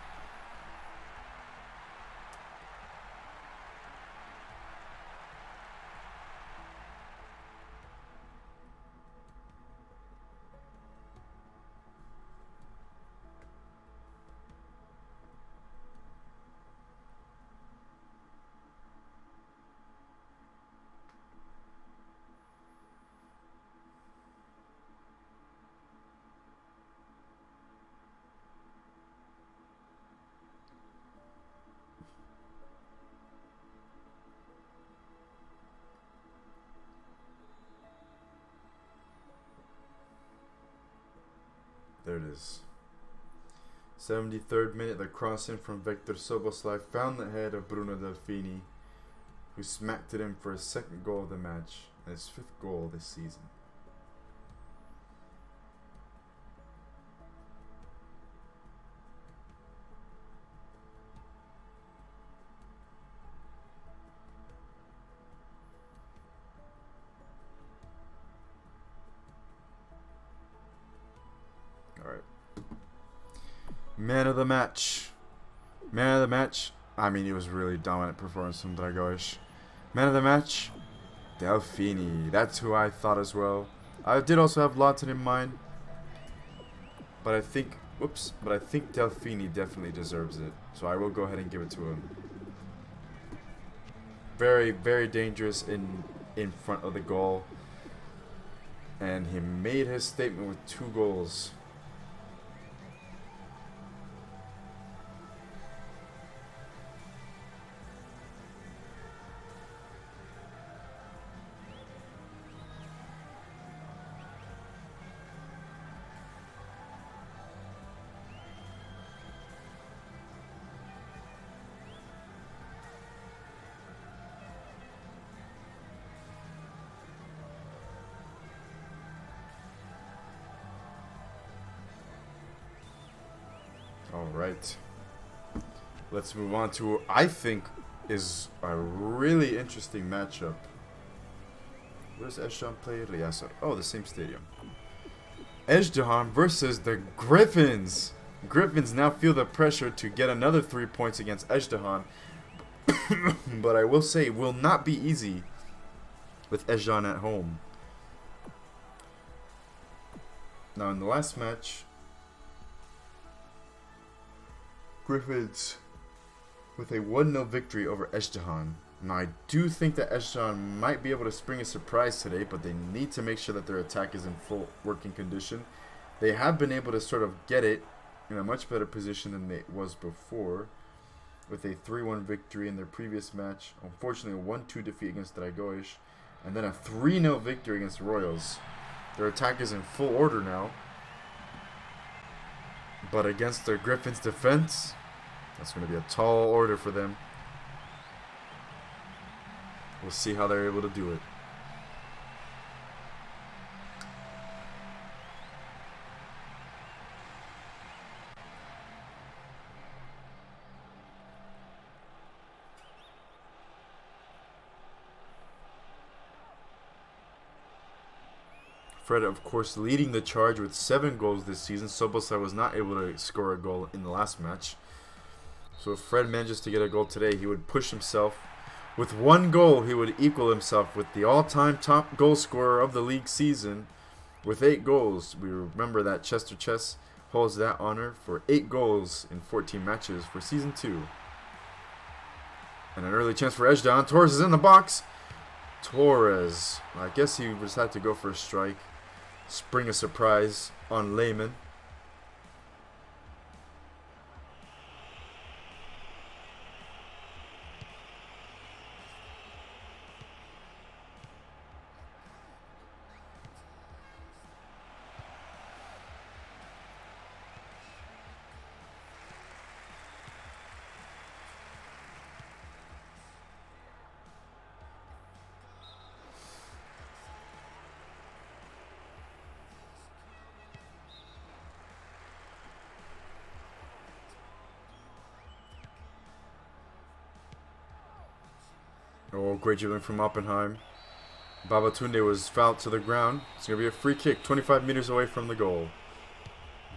Speaker 1: There it is. 73rd minute, the cross in from Viktor Soboslai found the head of Bruno Delfini, who smacked it in for his second goal of the match and his 5th goal this season. Alright. Man of the match. Man of the match. I mean, it was really dominant performance from Dragões. Man of the match, Delfini. That's who I thought as well. I did also have Lawton in mind, but I think, Delfini definitely deserves it. So I will go ahead and give it to him. Very, very dangerous in front of the goal, and he made his statement with 2 goals. All right. Let's move on to, I think, is a really interesting matchup. Where does Ezhdehan play? Reykjavík. Oh, the same stadium. Ezhdehan versus the Griffins. Griffins now feel the pressure to get another 3 points against Ezhdehan. But I will say, it will not be easy with Ezhdehan at home. Now, in the last match, Griffins with a 1-0 victory over Ezhdehan. Now, I do think that Ezhdehan might be able to spring a surprise today, but they need to make sure that their attack is in full working condition. They have been able to sort of get it in a much better position than it was before, with a 3-1 victory in their previous match. Unfortunately, a 1-2 defeat against Dragões, and then a 3-0 victory against Royals. Their attack is in full order now. But against the Griffins' defense, that's going to be a tall order for them. We'll see how they're able to do it. Fred, of course, leading the charge with 7 goals this season. Sobosai was not able to score a goal in the last match. So if Fred manages to get a goal today, he would push himself. With 1 goal, he would equal himself with the all-time top goal scorer of the league season with 8 goals. We remember that Chester Chess holds that honor for 8 goals in 14 matches for Season 2. And an early chance for Ezhdehan. Torres is in the box. Torres, I guess he just had to go for a strike. Spring a surprise on Leyenda. Oh, great dribbling from Oppenheim. Babatunde was fouled to the ground. It's going to be a free kick 25 meters away from the goal.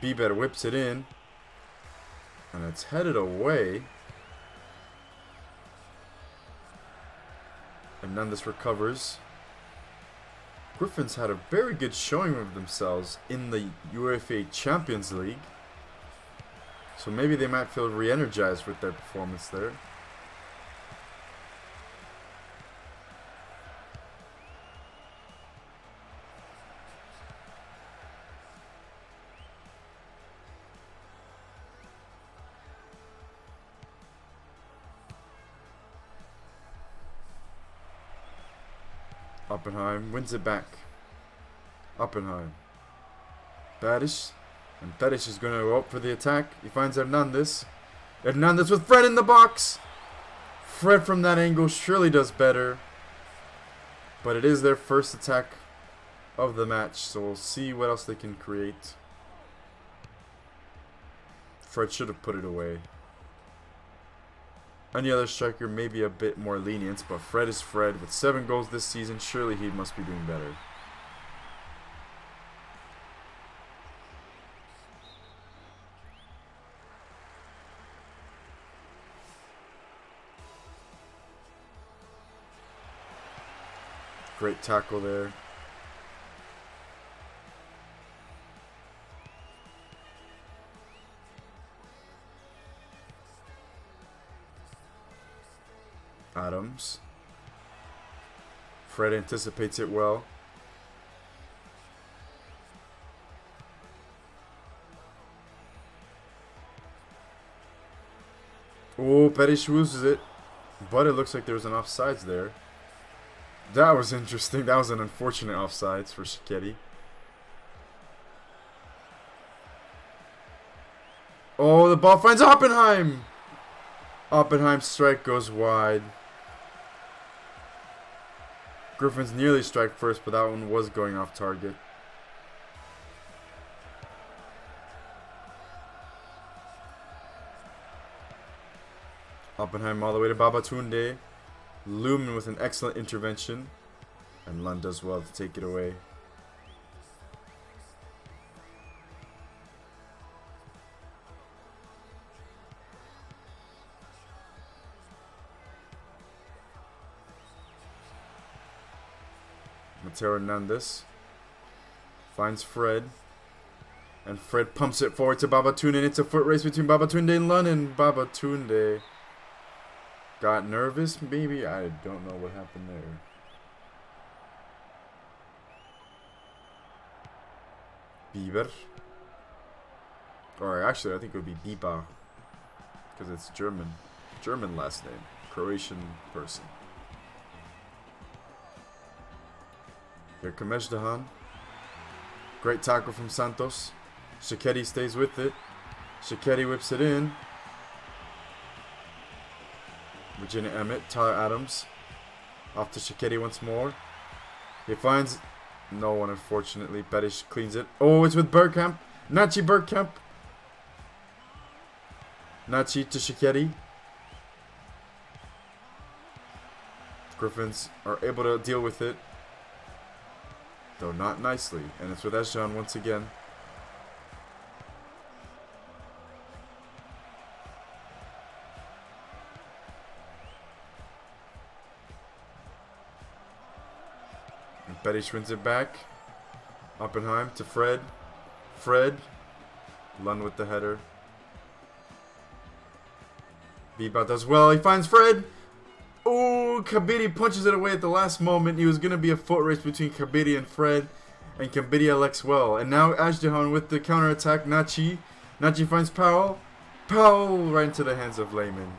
Speaker 1: Bieber whips it in. And it's headed away. Hernandez recovers. Griffins had a very good showing of themselves in the UEFA Champions League. So maybe they might feel re-energized with their performance there. Oppenheim wins it back. Oppenheim. Badish. And Badish is going to go up for the attack. He finds Hernandez. Hernandez with Fred in the box. Fred from that angle surely does better. But it is their first attack of the match. So we'll see what else they can create. Fred should have put it away. Any other striker may be a bit more lenient, but Fred is Fred. With 7 goals this season, surely he must be doing better. Great tackle there. Adams. Fred anticipates it well. Oh, Perish loses it. But it looks like there was an offsides there. That was interesting. That was an unfortunate offsides for Shiketi. Oh, the ball finds Oppenheim. Oppenheim's strike goes wide. Griffins nearly strike first, but that one was going off target. Oppenheim all the way to Babatunde. Lumen with an excellent intervention. And Lund does well to take it away. Mateo Hernandez finds Fred. And Fred pumps it forward to Babatunde. And it's a foot race between Babatunde and Lund. And Babatunde got nervous, maybe? I don't know what happened there. Bieber. Or actually, I think it would be Biba. Because it's German. German last name. Croatian person. Here comes Ezhdehan. Great tackle from Santos. Shaqiri stays with it. Shaqiri whips it in. Virginia Emmett, Tyler Adams. Off to Shaqiri once more. He finds no one, unfortunately. Bedish cleans it. Oh, it's with Bergkamp. Nachi Bergkamp. Nachi to Shaqiri. Griffins are able to deal with it. Though not nicely. And it's with Ezhdehan once again. Bedish wins it back. Oppenheim to Fred. Fred. Lund with the header. Biba does well. He finds Fred. Oh, Kabiri punches it away at the last moment. He was going to be a foot race between Kabiri and Fred. And Kabiri elects well. And now Ezhdehan with the counterattack. Nachi. Nachi finds Powell. Powell right into the hands of Lehman.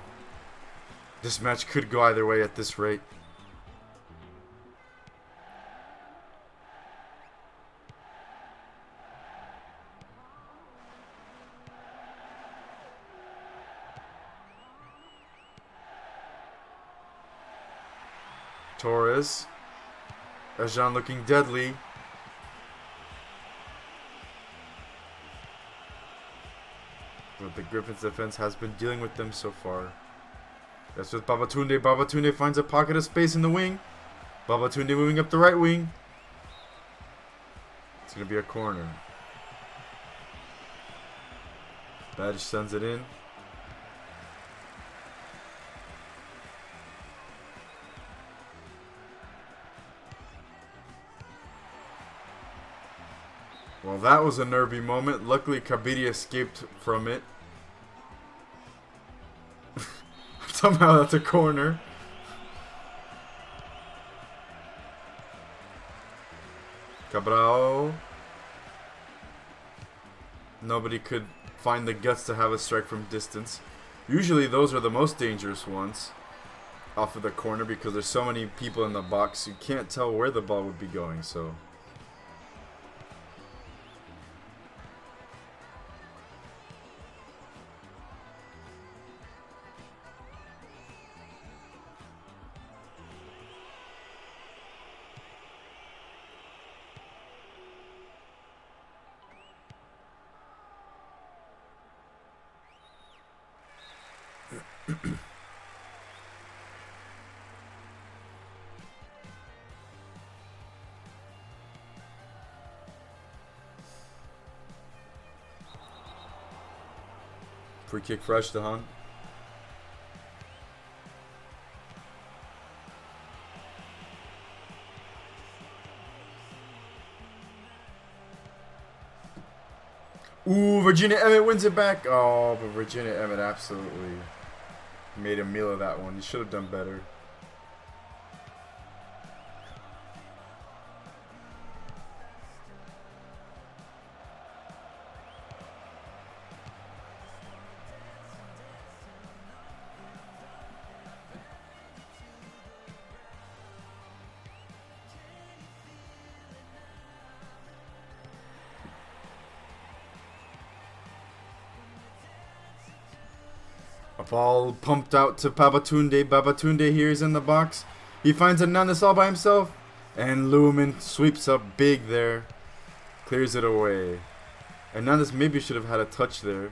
Speaker 1: This match could go either way at this rate. Torres. Ezhdehan looking deadly. But the Griffins defense has been dealing with them so far. That's with Babatunde. Babatunde finds a pocket of space in the wing. Babatunde moving up the right wing. It's going to be a corner. Badish sends it in. Well, that was a nervy moment. Luckily, Kabiri escaped from it. Somehow that's a corner. Cabral. Nobody could find the guts to have a strike from distance. Usually those are the most dangerous ones off of the corner because there's so many people in the box. You can't tell where the ball would be going, so... Free kick for Ezhdehan. Ooh, Virginia Emmett wins it back. Oh, but Virginia Emmett absolutely made a meal of that one. He should have done better. A ball pumped out to Babatunde. Babatunde here is in the box. He finds Hernandez all by himself. And Lumen sweeps up big there. Clears it away. Hernandez maybe should have had a touch there.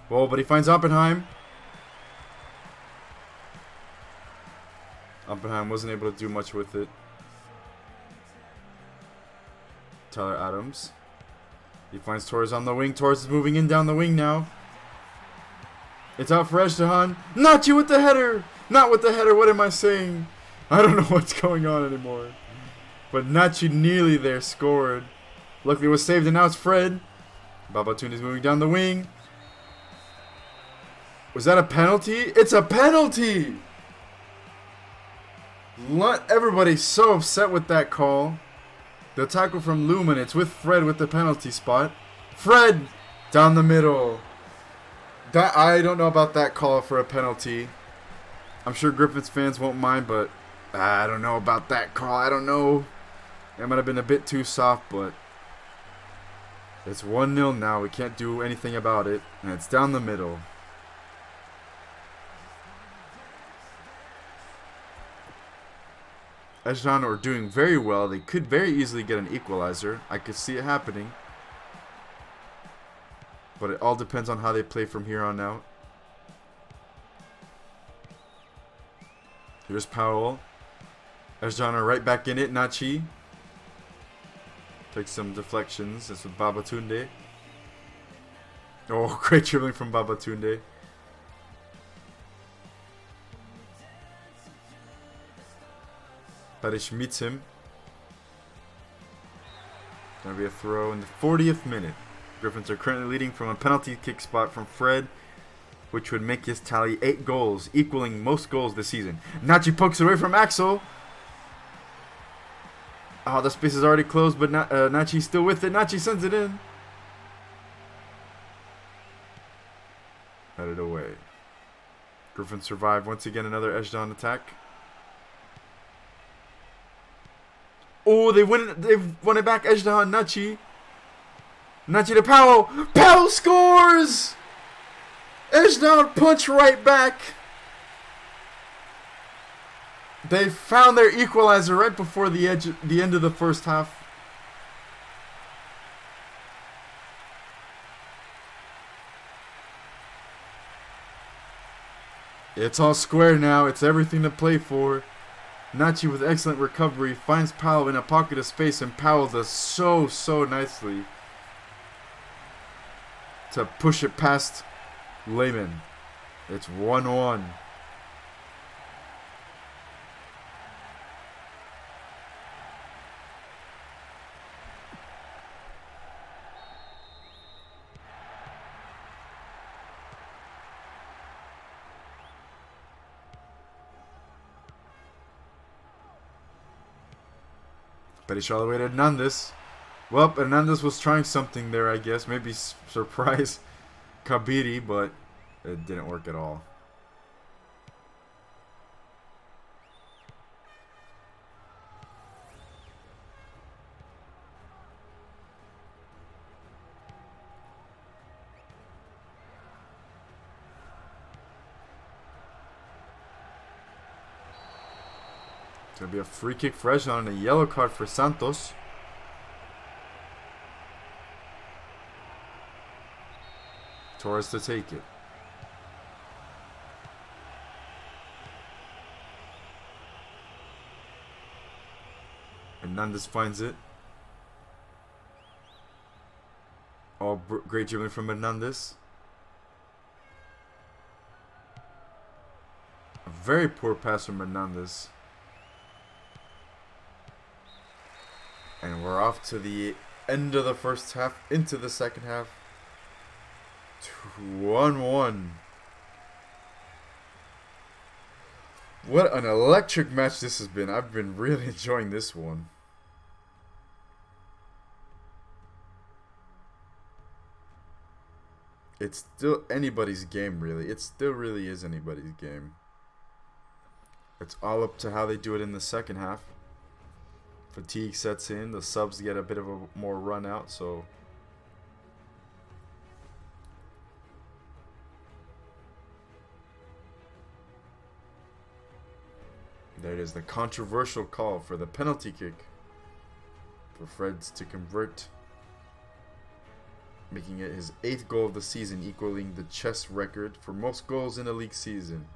Speaker 1: Well, but he finds Oppenheim. Oppenheim wasn't able to do much with it. Tyler Adams. He finds Torres on the wing. Torres is moving in down the wing now. It's out for Ezhdehan. Nachi with the header! Not with the header, what am I saying? I don't know what's going on anymore. But Nachi nearly there scored. Luckily it was saved, and now it's Fred. Babatunde is moving down the wing. Was that a penalty? It's a penalty! Everybody's so upset with that call. The tackle from Lumen. It's with Fred with the penalty spot. Fred! Down the middle. I don't know about that call for a penalty. I'm sure Griffins fans won't mind, but I don't know about that call. I don't know. It might have been a bit too soft, but it's 1-0 now. We can't do anything about it. And it's down the middle. Ezhdehan are doing very well. They could very easily get an equalizer. I could see it happening. But it all depends on how they play from here on out. Here's Powell. Ezhdehan are right back in it. Nachi takes some deflections. This with Babatunde. Oh, great dribbling from Babatunde. Parish meets him. Gonna be a throw in the 40th minute. Griffins are currently leading from a penalty kick spot from Fred, which would make his tally 8 goals, equaling most goals this season. Nachi pokes away from Axel. Oh, the space is already closed, but Nachi's still with it. Nachi sends it in. Headed away. Griffins survive once again. Another Ezhdehan attack. Oh, they've won it back. Ezhdehan, Nachi. Nachi to Powell. Powell scores! Ezhdehan punch right back. They found their equalizer right before the end of the first half. It's all square now. It's everything to play for. Nachi with excellent recovery finds Powell in a pocket of space, and Powell does so nicely to push it past Lehman. It's 1-1. Petty all the way to Hernandez. Well, Hernandez was trying something there, I guess. Maybe surprise Ghabr, but it didn't work at all. It's going to be a free kick for Ezhdehan and a yellow card for Santos. Torres to take it. Hernandez finds it. Oh, great dribbling from Hernandez. A very poor pass from Hernandez. And we're off to the end of the first half, into the second half. 1-1. What an electric match this has been. I've been really enjoying this one. It's still anybody's game, really. It still really is anybody's game. It's all up to how they do it in the second half. Fatigue sets in. The subs get a bit of a more run out, so there it is, the controversial call for the penalty kick for Freds to convert, making it his 8th goal of the season, equaling the chess record for most goals in a league season.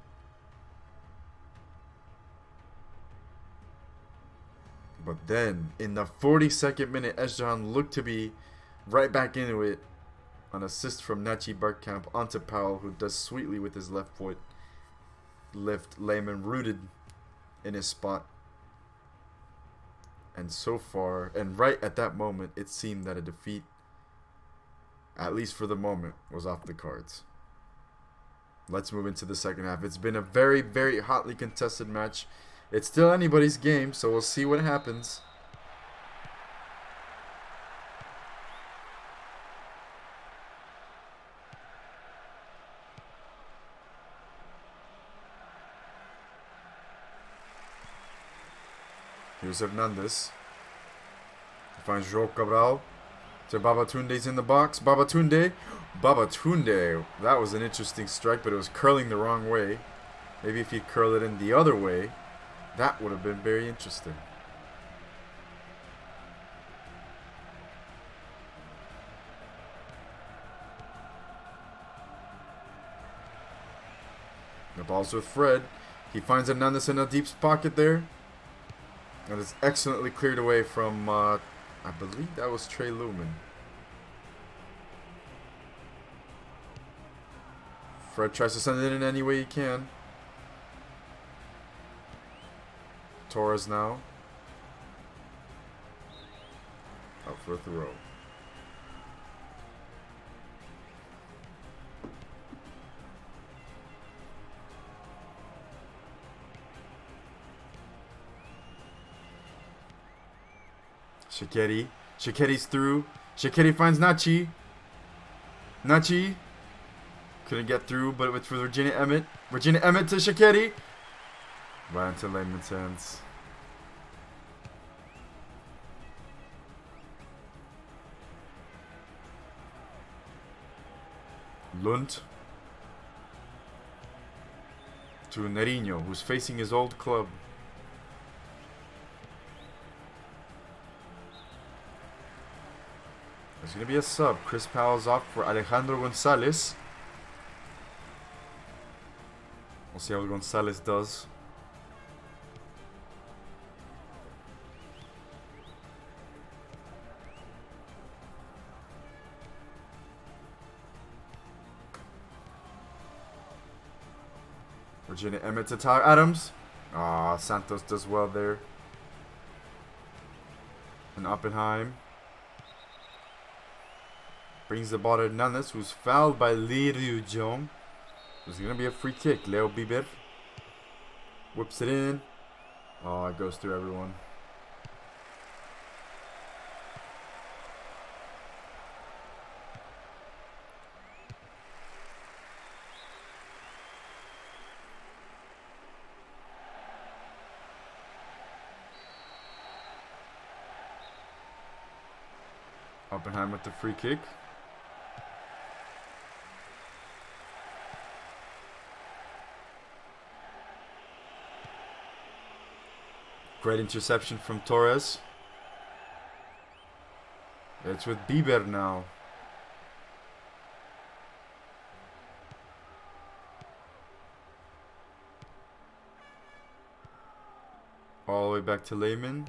Speaker 1: But then, in the 42nd minute, Ezhdehan looked to be right back into it. An assist from Nachi Bergkamp onto Powell, who does sweetly with his left foot. Lift Lehman rooted in his spot. And so far, and right at that moment, it seemed that a defeat, at least for the moment, was off the cards. Let's move into the second half. It's been a very, very hotly contested match. It's still anybody's game, so we'll see what happens. Here's Hernandez. He finds João Cabral. To Babatunde's in the box. Babatunde. That was an interesting strike, but it was curling the wrong way. Maybe if he'd curl it in the other way, that would have been very interesting. The ball's with Fred. He finds Hernandez in a deep pocket there. And it's excellently cleared away from, I believe that was Trey Lumen. Fred tries to send it in any way he can. Torres now. Out for a throw. Shaqiri. Shaqiri's through. Shaqiri finds Nachi. Nachi. Couldn't get through, but it's for Virginia Emmett. Virginia Emmett to Shaqiri. Right into Lehman's hands. Lund. To Nerinho, who's facing his old club. There's going to be a sub. Chris Powell's off for Alejandro Gonzalez. We'll see how Gonzalez does. Virginia Emmett to Tyler Adams. Ah, Santos does well there. And Oppenheim brings the ball to Hernandez, who's fouled by Lee Ryu-jong. There's going to be a free kick. Leo Bieber whips it in. Oh, it goes through everyone. Oppenheim with the free kick. Great interception from Torres. It's with Bieber now. All the way back to Lehman.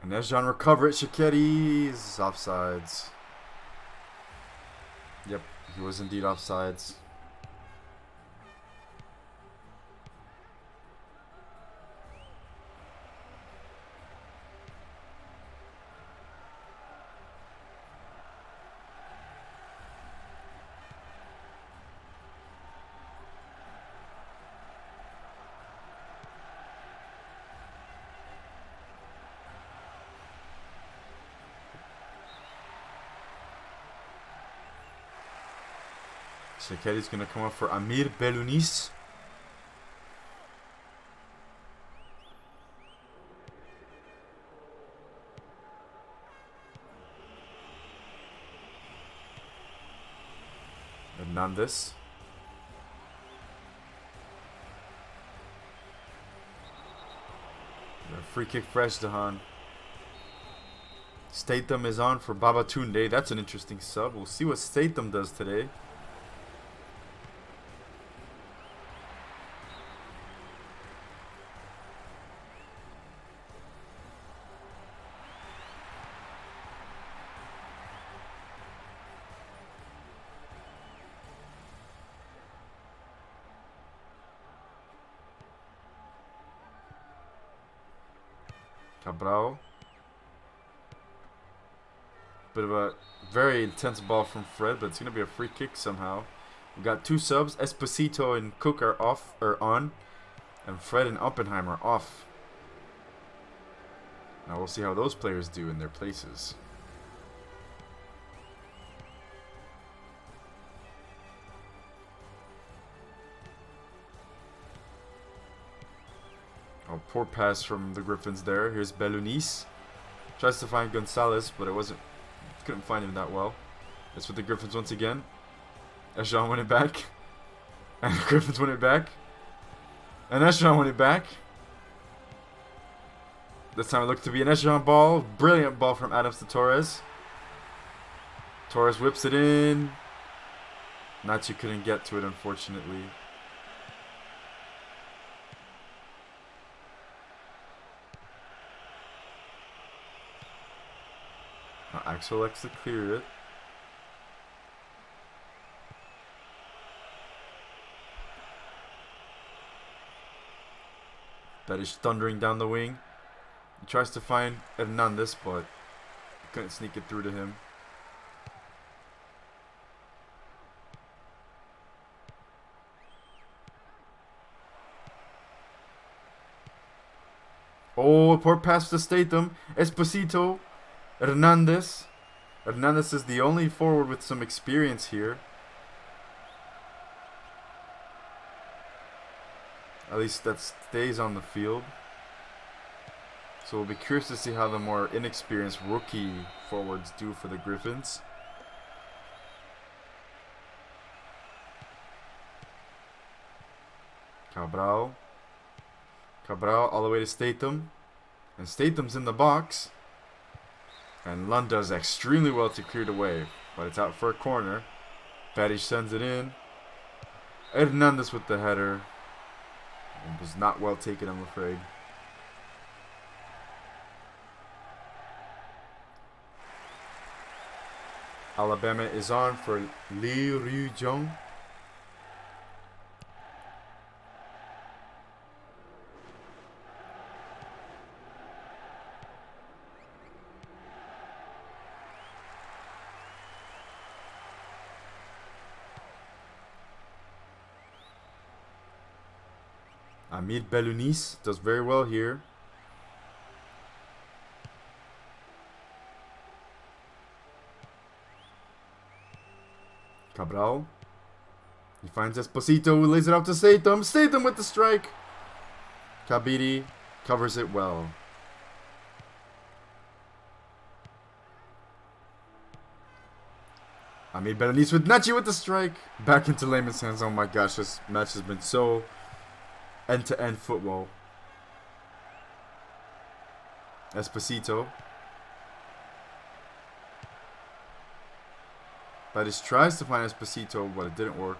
Speaker 1: And Ezhdehan recover it. Shaqiri's offsides. Yep, he was indeed offsides. Shaqiri's going to come up for Amir Belounis. Hernandez. Free kick for Ezhdehan. Statham is on for Babatunde. That's an interesting sub. We'll see what Statham does today. Cabral. Bit of a very intense ball from Fred, but it's going to be a free kick somehow. We got 2 subs. Esposito and Cook are on. And Fred and Oppenheim are off. Now we'll see how those players do in their places. Oh, poor pass from the Griffins there. Here's Belunis. Tries to find Gonzalez, but couldn't find him that well. It's with the Griffins once again. Ezhdehan won it back. And the Griffins won it back. And Ezhdehan won it back. This time it looked to be an Ezhdehan ball. Brilliant ball from Adams to Torres. Torres whips it in. Nachi couldn't get to it, unfortunately. Axel likes to clear it. That is thundering down the wing. He tries to find Hernandez, but couldn't sneak it through to him. Oh, poor pass to Statham. Esposito. Hernandez. Hernandez is the only forward with some experience here. At least that stays on the field. So we'll be curious to see how the more inexperienced rookie forwards do for the Griffins. Cabral. Cabral all the way to Statham. And Statham's in the box. And Lund does extremely well to clear it away. But it's out for a corner. Badic sends it in. Hernandez with the header. It was not well taken, I'm afraid. Alabama is on for Lee Ryu-jong. Amir Belunis does very well here. Cabral. He finds Esposito, who lays it out to Statham. Statham with the strike. Kabiri covers it well. Amir Belunis with Nachi with the strike. Back into Lehman's hands. Oh my gosh, this match has been so end-to-end football. Esposito. Badic tries to find Esposito, but it didn't work.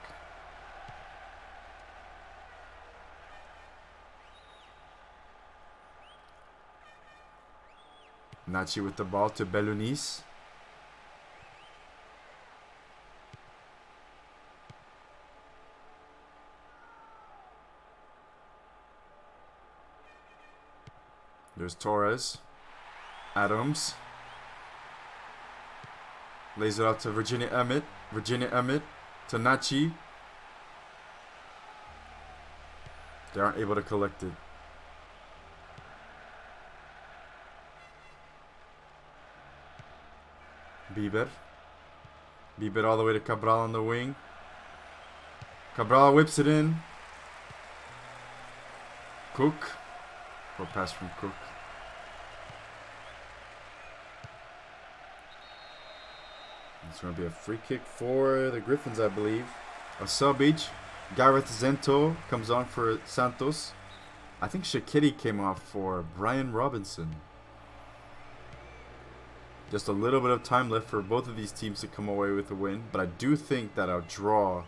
Speaker 1: Nachi with the ball to Belunis. There's Torres. Adams. Lays it out to Virginia Emmett. Virginia Emmett to Nachi. They aren't able to collect it. Bieber. Bieber all the way to Cabral on the wing. Cabral whips it in. Cook. Or pass from Cook. It's going to be a free kick for the Griffins, I believe. A sub each. Gareth Zento comes on for Santos. I think Shaqiri came off for Brian Robinson. Just a little bit of time left for both of these teams to come away with a win. But I do think that a draw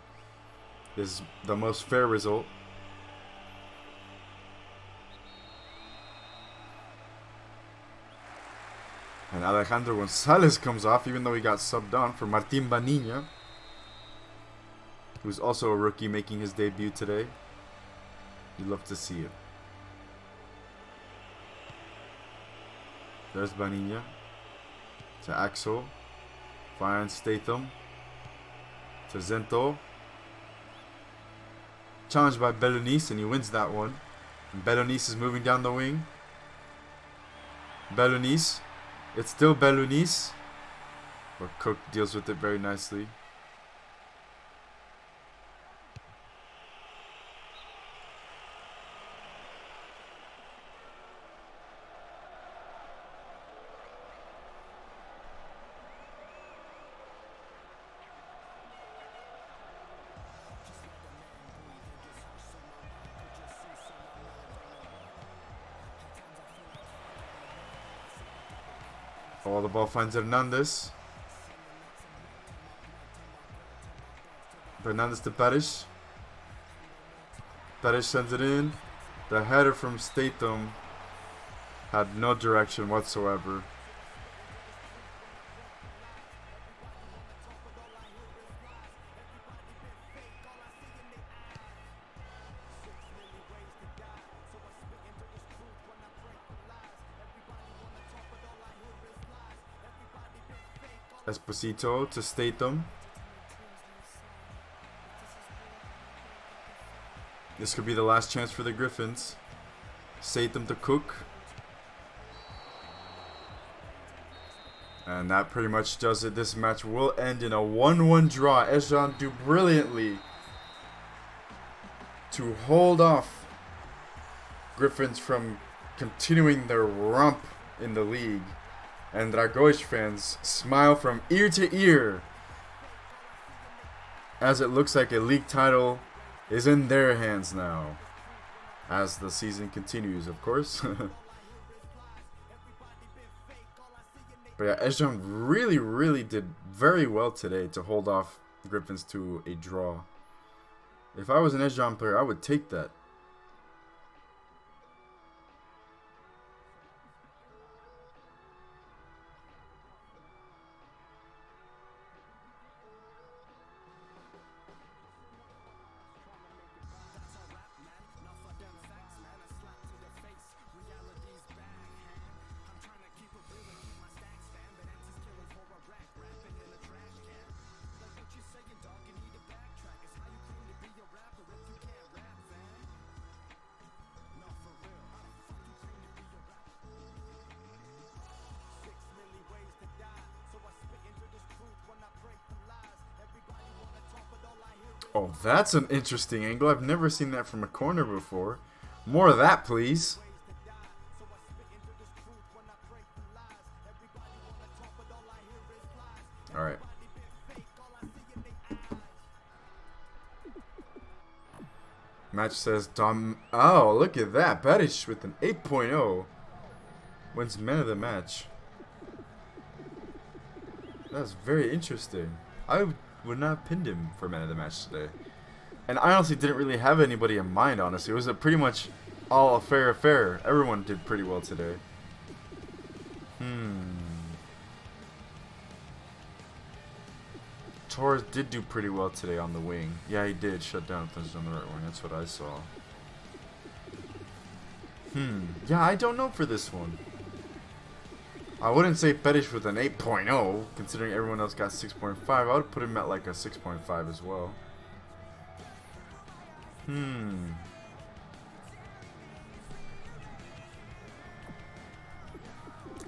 Speaker 1: is the most fair result. And Alejandro Gonzalez comes off, even though he got subbed on for Martin Banina, who's also a rookie making his debut today. You love to see it. There's Baninia. To Axel. Finds Statham. To Zento. Challenged by Belonis, and he wins that one. And Belonis is moving down the wing. Belonis. It's still Belonis. But Cook deals with it very nicely. Oh, the ball finds Hernandez. Hernandez to Paris. Paris sends it in. The header from Statham had no direction whatsoever. Esposito to Statham. This could be the last chance for the Griffins. Statham to Cook. And that pretty much does it. This match will end in a 1-1 draw. Ezhdehan do brilliantly to hold off Griffins from continuing their romp in the league. And Dragões fans smile from ear to ear as it looks like a league title is in their hands now. As the season continues, of course. But yeah, Ezhdehan really did very well today to hold off Griffins to a draw. If I was an Ezhdehan player, I would take that. Oh, that's an interesting angle. I've never seen that from a corner before. More of that, please. Alright. Match says Dom. Oh, look at that. Badish with an 8.0 wins man of the match. That's very interesting. I would not have pinned him for man of the match today. And I honestly didn't really have anybody in mind, honestly. It was a pretty much all a fair affair. Everyone did pretty well today. Torres did do pretty well today on the wing. Yeah, he did shut down things on the right wing. That's what I saw. Yeah, I don't know for this one. I wouldn't say Fetish with an 8.0, considering everyone else got 6.5. I would put him at like a 6.5 as well.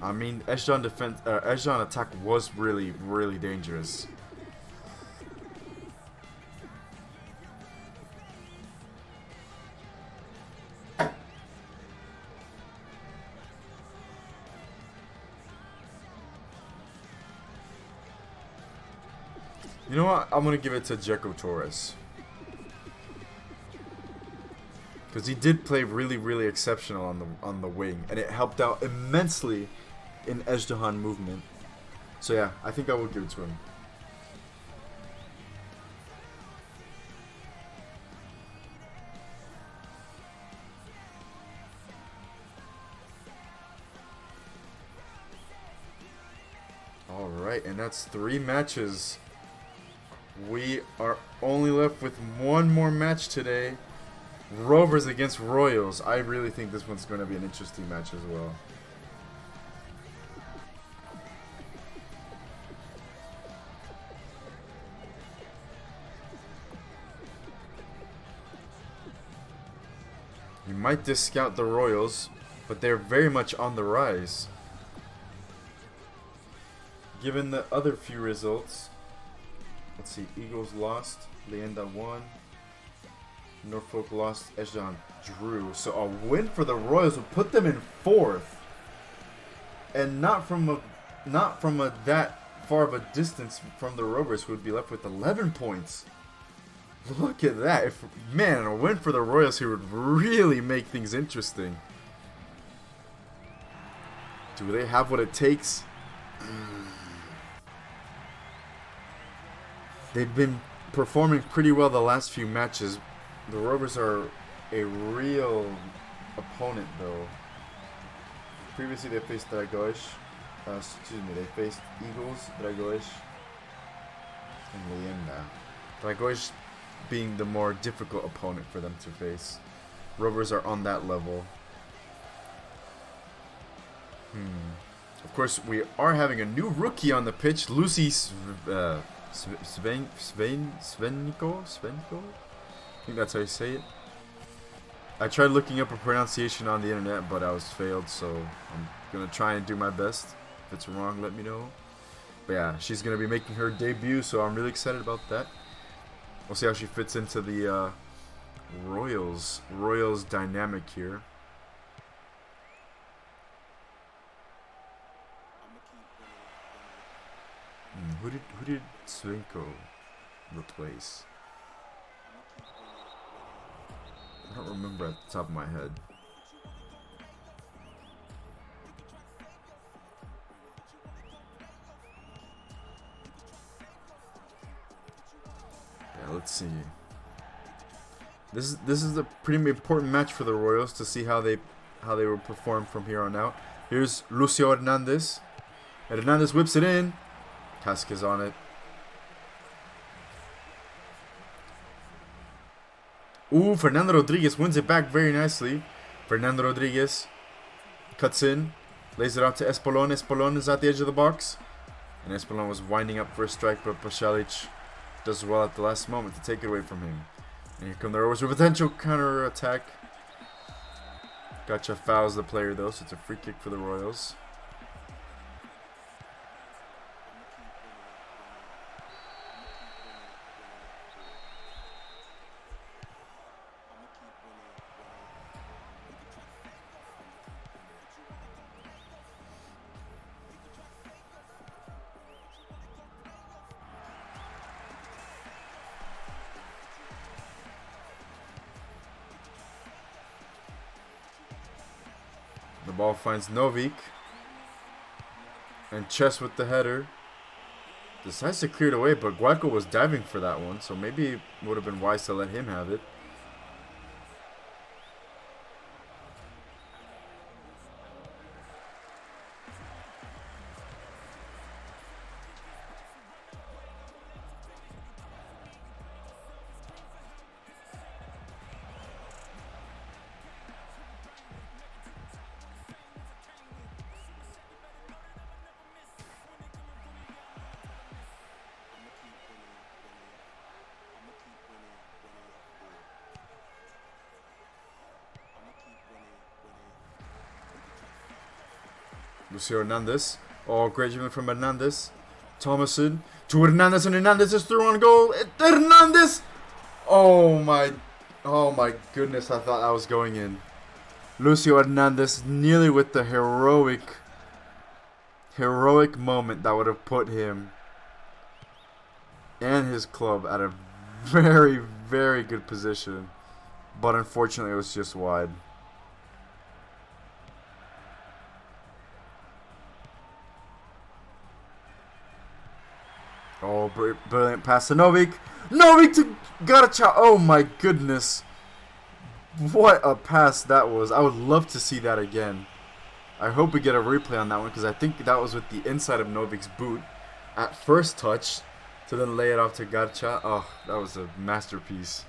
Speaker 1: I mean, Ezhdehan attack was really dangerous. You know what? I'm gonna give it to Jeco Torres. Because he did play really exceptional on the wing, and it helped out immensely in Ezhdehan movement. So yeah, I think I will give it to him. Alright, and that's 3 matches. We are only left with one more match today. Rovers against Royals. I really think this one's going to be an interesting match as well. might discount the Royals, but they're very much on the rise. Given the other few results, let's see, Eagles lost, Leyenda won, Norfolk lost, Ezhdehan drew. So a win for the Royals would put them in 4th, and not from a that far of a distance from the Rovers, who would be left with 11 points. Look at that! Man, a win for the Royals here would really make things interesting. Do they have what it takes? They've been performing pretty well the last few matches. The Rovers are a real opponent, though. Previously, they faced Dragões. They faced Eagles, Dragões, and Leyenda. Dragões being the more difficult opponent for them to face. Rovers are on that level. Of course, we are having a new rookie on the pitch, Lucy Svenko? I think that's how you say it. I tried looking up a pronunciation on the internet, but I was failed, so I'm going to try and do my best. If it's wrong, let me know. But yeah, she's going to be making her debut, so I'm really excited about that. We'll see how she fits into the Royals dynamic here. Who did Svenko replace? I don't remember at the top of my head. Yeah, let's see. This is a pretty important match for the Royals to see how they will perform from here on out. Here's Lucio Hernandez. Hernandez whips it in. Kask is on it. Ooh, Fernando Rodriguez wins it back very nicely. Fernando Rodriguez cuts in, lays it out to Espolon. Espolon is at the edge of the box. And Espolon was winding up for a strike, but Pasalic does well at the last moment to take it away from him. And here come the Rovers with potential counter attack. Gotcha fouls the player though, so it's a free kick for the Royals. The ball finds Novik. And Chess with the header. Decides to clear it away, but Guaco was diving for that one, so maybe it would have been wise to let him have it. Lucio Hernandez. Oh, great movement from Hernandez. Thomason to Hernandez, and Hernandez is through on goal. Hernandez! Oh my goodness, I thought I was going in. Lucio Hernandez nearly with the heroic moment that would have put him and his club at a very, very good position. But unfortunately, it was just wide. Oh, brilliant pass to Novik. Novik to Garcha. Oh my goodness. What a pass that was. I would love to see that again. I hope we get a replay on that one, because I think that was with the inside of Novik's boot at first touch to then lay it off to Garcha. Oh, that was a masterpiece.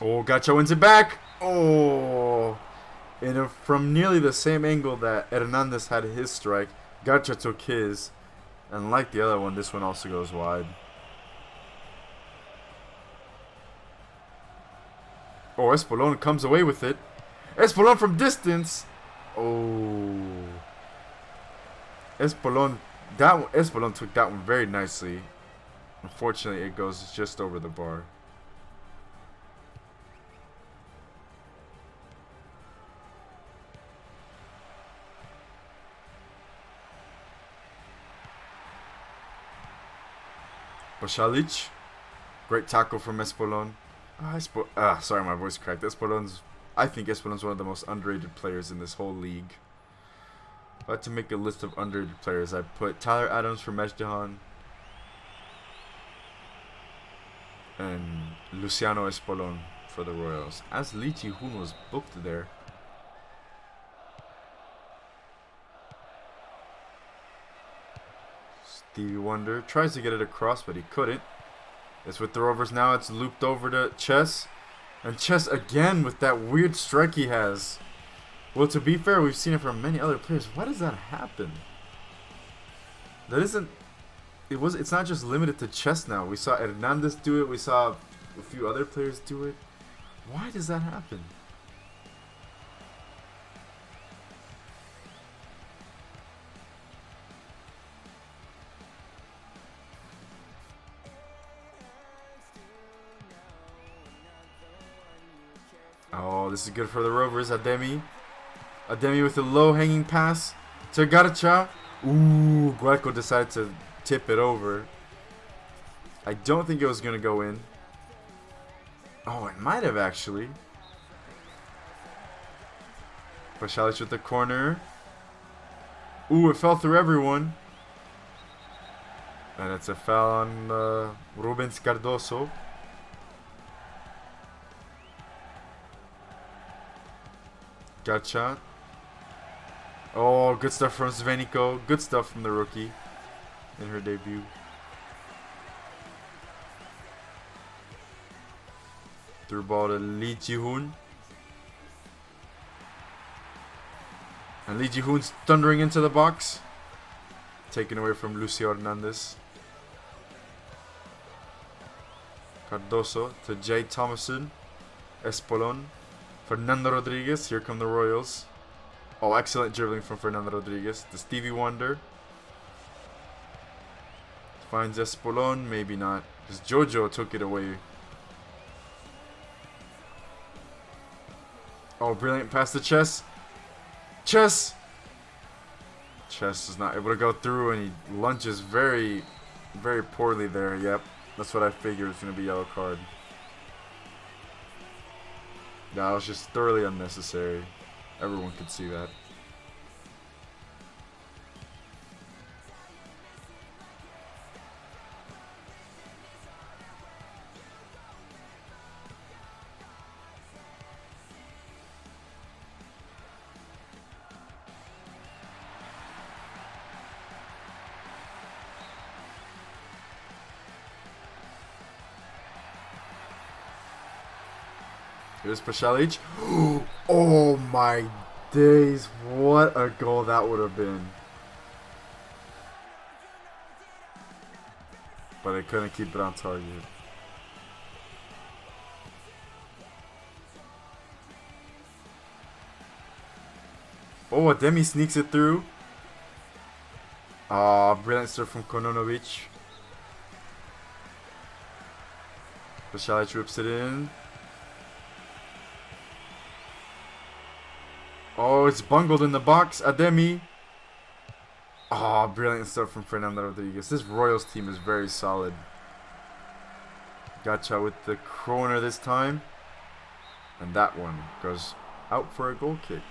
Speaker 1: Oh, Gacha wins it back. Oh. And from nearly the same angle that Hernandez had his strike, Gacha took his. And like the other one, this one also goes wide. Oh, Espolon comes away with it. Espolon from distance. Oh. Espolon took that one very nicely. Unfortunately, it goes just over the bar. Bošalić. Great tackle from Espolon. Sorry, my voice cracked. I think Espolon's one of the most underrated players in this whole league. If I had to make a list of underrated players, I'd put Tyler Adams from Ezhdehan and Luciano Espolon for the Royals. As Lee Ji-hoon was booked there. Stevie Wonder tries to get it across, but he couldn't. It's with the Rovers now. It's looped over to Chess. And Chess again with that weird strike he has. Well, to be fair, we've seen it from many other players. Why does that happen? It's not just limited to Chess now. We saw Hernandez do it. We saw a few other players do it. Why does that happen? Oh, this is good for the Rovers. Ademi with a low-hanging pass to Garcha. Ooh, Guarco decided to tip it over. I don't think it was going to go in. Oh, it might have actually. Bošalić with the corner. Ooh, it fell through everyone. And it's a foul on Rubens Cardoso. Gotcha. Oh, good stuff from Sveniko. Good stuff from the rookie in her debut. Through ball to Lee Ji-hoon. And Lee Ji-hoon's thundering into the box. Taken away from Lucio Hernandez. Cardoso to Jay Thomason. Espolon. Fernando Rodriguez. Here come the Royals. Oh, excellent dribbling from Fernando Rodriguez. The Stevie Wonder. Finds Espolon. Maybe not. Because Jojo took it away. Oh, brilliant pass to Chess. Chess is not able to go through, and he lunges very, very poorly there. Yep, that's what I figured was going to be yellow card. That was just thoroughly unnecessary. Everyone could see that. Here's Bošalić. Oh my days. What a goal that would have been. But I couldn't keep it on target. Oh, Ademi sneaks it through. Brilliant serve from Kononovic. Bošalić rips it in. Oh, it's bungled in the box. Ademi. Oh, brilliant stuff from Fernando Rodriguez. This Royals team is very solid. Gotcha with the corner this time. And that one goes out for a goal kick.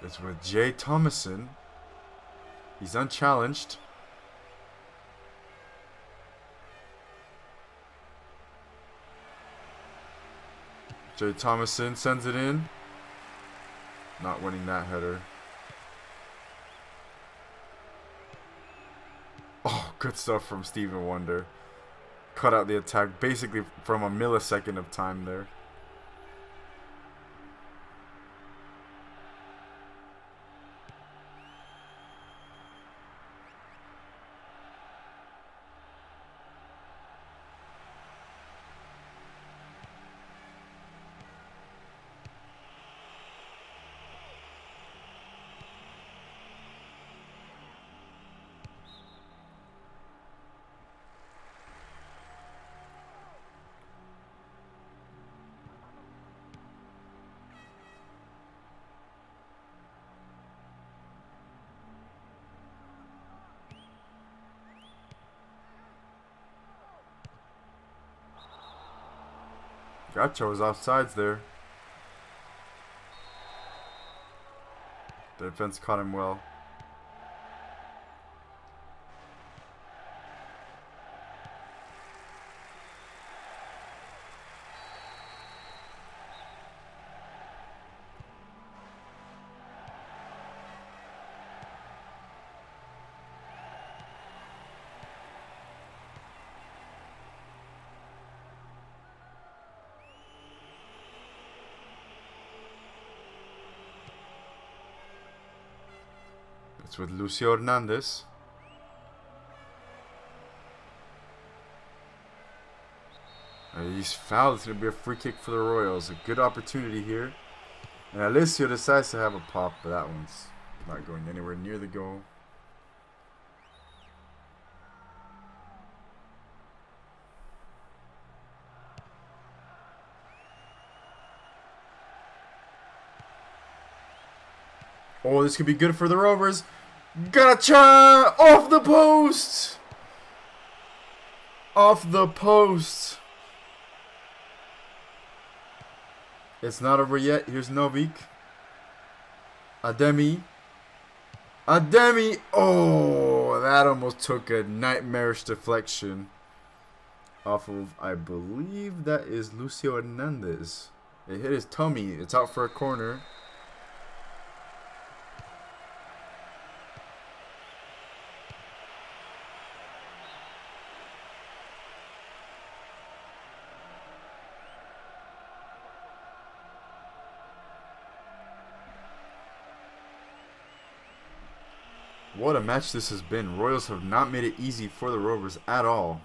Speaker 1: It's with Jay Thomason. He's unchallenged. Jay Thomason sends it in. Not winning that header. Oh, good stuff from Stephen Wonder. Cut out the attack basically from a millisecond of time there. Gotcha was offsides there. The defense caught him well. It's with Lucio Hernandez. He's fouled. It's going to be a free kick for the Royals. A good opportunity here. And Alessio decides to have a pop, but that one's not going anywhere near the goal. Oh, this could be good for the Rovers. Gotcha! Off the post! Off the post. It's not over yet. Here's Novik. Ademi. Ademi! Oh, that almost took a nightmarish deflection off of, I believe that is Lucio Hernandez. It hit his tummy. It's out for a corner. What a match this has been. Royals have not made it easy for the Rovers at all.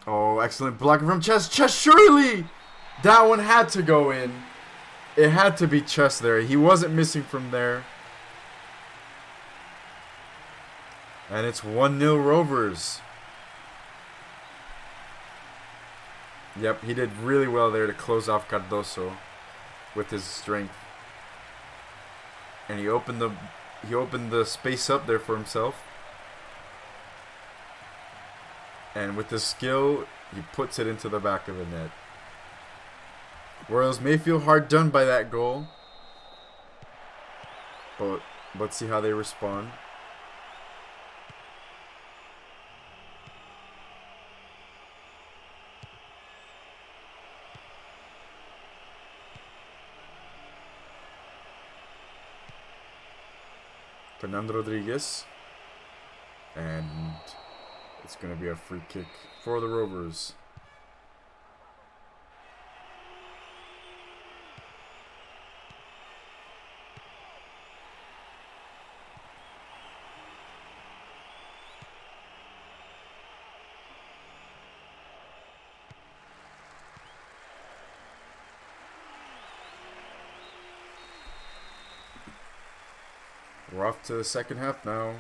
Speaker 1: Oh, excellent blocking from Chess. Chess, surely! That one had to go in. It had to be Chess there. He wasn't missing from there. And it's 1-0 Rovers. Yep, he did really well there to close off Cardoso with his strength. And he opened the space up there for himself. And with his skill, he puts it into the back of the net. Royals may feel hard done by that goal, but let's see how they respond. Fernando Rodriguez. And it's going to be a free kick for the Rovers. We're off to the second half now.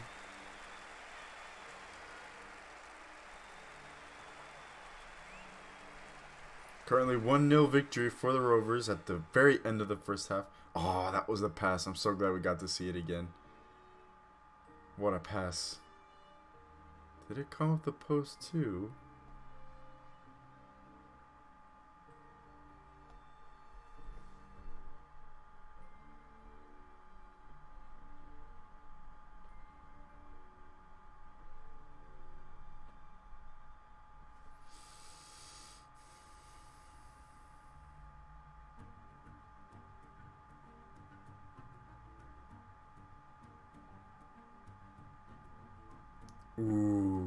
Speaker 1: Currently 1-0 victory for the Rovers at the very end of the first half. Oh, that was the pass. I'm so glad we got to see it again. What a pass. Did it come off the post too?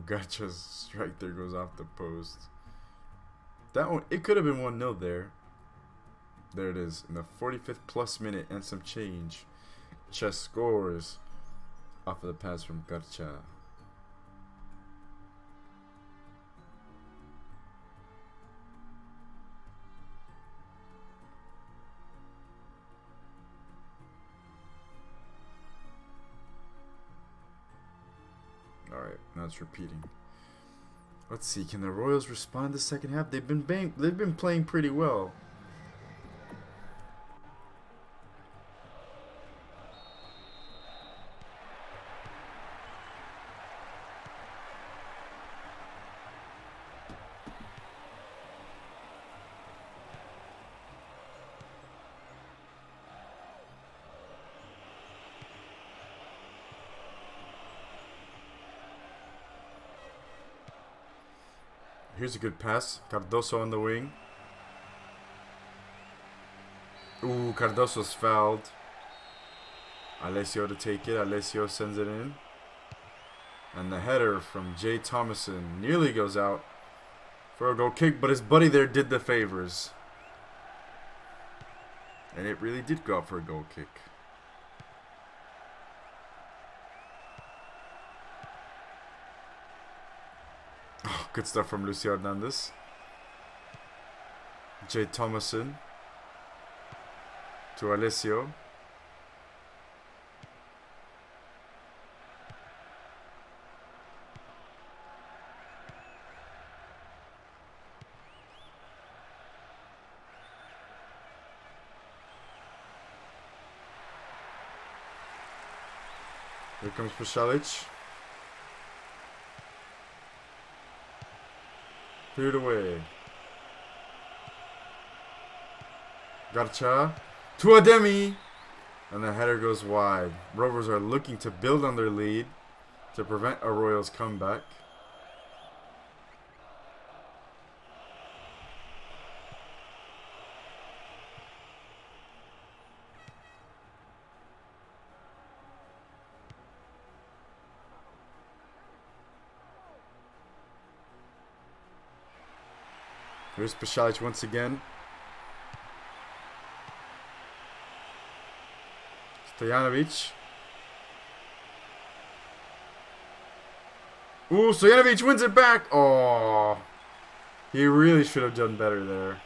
Speaker 1: Gacha's strike there goes off the post. That one, it could have been 1-0 there. There it is. In the 45th plus minute and some change. Chess scores off of the pass from Gacha. Alright, now it's repeating. Let's see, can the Royals respond the second half? They've been playing pretty well. Here's a good pass. Cardoso on the wing. Ooh, Cardoso's fouled. Alessio to take it. Alessio sends it in. And the header from Jay Thomason nearly goes out for a goal kick, but his buddy there did the favors. And it really did go out for a goal kick. Good stuff from Lucio Hernandez. Jay Thomason to Alessio. Here comes Pasalic. Cleared away. Garcha to Ademi. And the header goes wide. Rovers are looking to build on their lead to prevent a Royals comeback. Here's Pasalic once again. Stojanovic. Ooh, Stojanovic wins it back. Oh, he really should have done better there.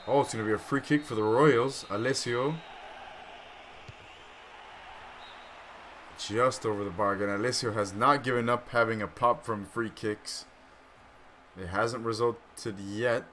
Speaker 1: Oh, it's going to be a free kick for the Royals. Alessio. Just over the bar again. Alessio has not given up having a pop from free kicks. It hasn't resulted yet.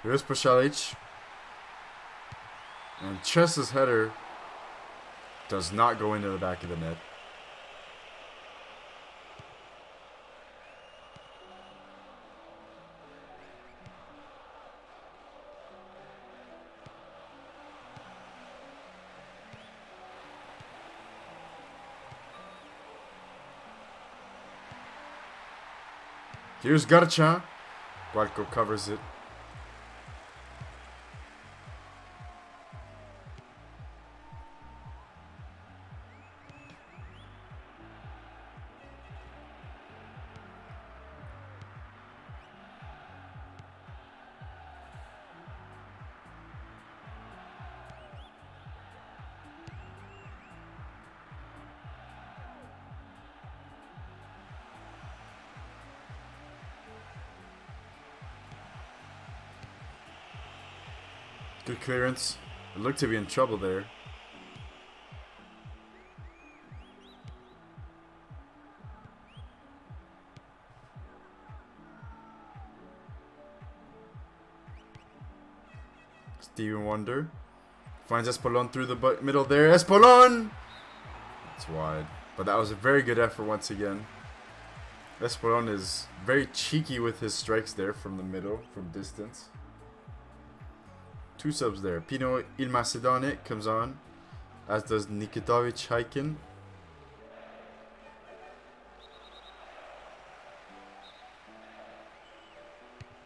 Speaker 1: Here's Pasalic. And Chess's header does not go into the back of the net. Here's Garcha. Guarco covers it. Good clearance. It looked to be in trouble there. Steven Wonder finds Espolon through the middle there. Espolon! It's wide. But that was a very good effort once again. Espolon is very cheeky with his strikes there from the middle, from distance. 2 subs there. Pino Ilmacedonic comes on, as does Nikitovic Haikin.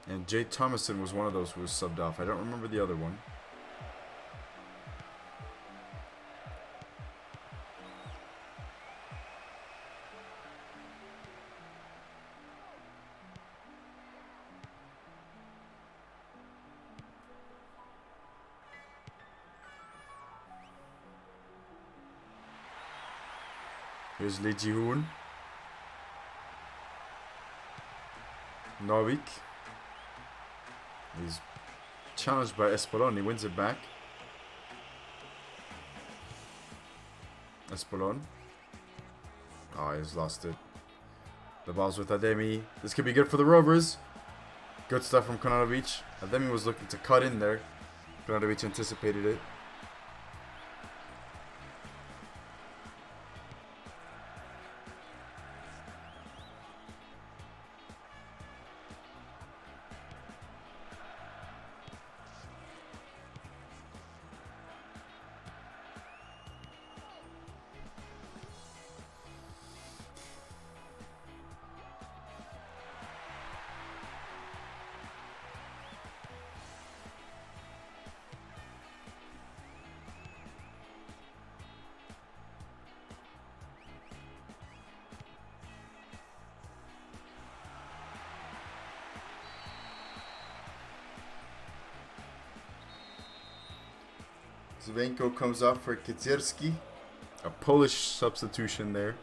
Speaker 1: And Jay Thomason was one of those who was subbed off. I don't remember the other one. Here's Ezhdehan. Norfolk. He's challenged by Espolon. He wins it back. Espolon. Oh, he's lost it. The ball's with Ademi. This could be good for the Rovers. Good stuff from Konanovic. Ademi was looking to cut in there. Konanovic anticipated it. Zvenko comes off for Kietzierski. A Polish substitution there.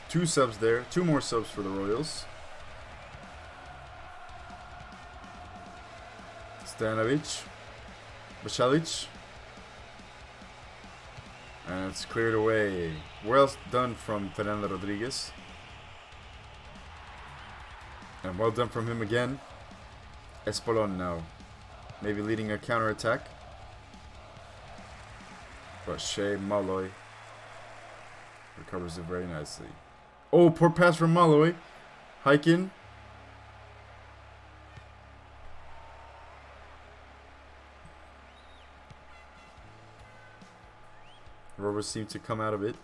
Speaker 1: Two subs there. 2 more subs for the Royals. Stanovic. Bashalic. And it's cleared away. Well done from Fernando Rodriguez. And well done from him again. Espolon now. Maybe leading a counter-attack. But Shea Malloy recovers it very nicely. Oh, poor pass from Malloy. Haikin. Rovers seem to come out of it.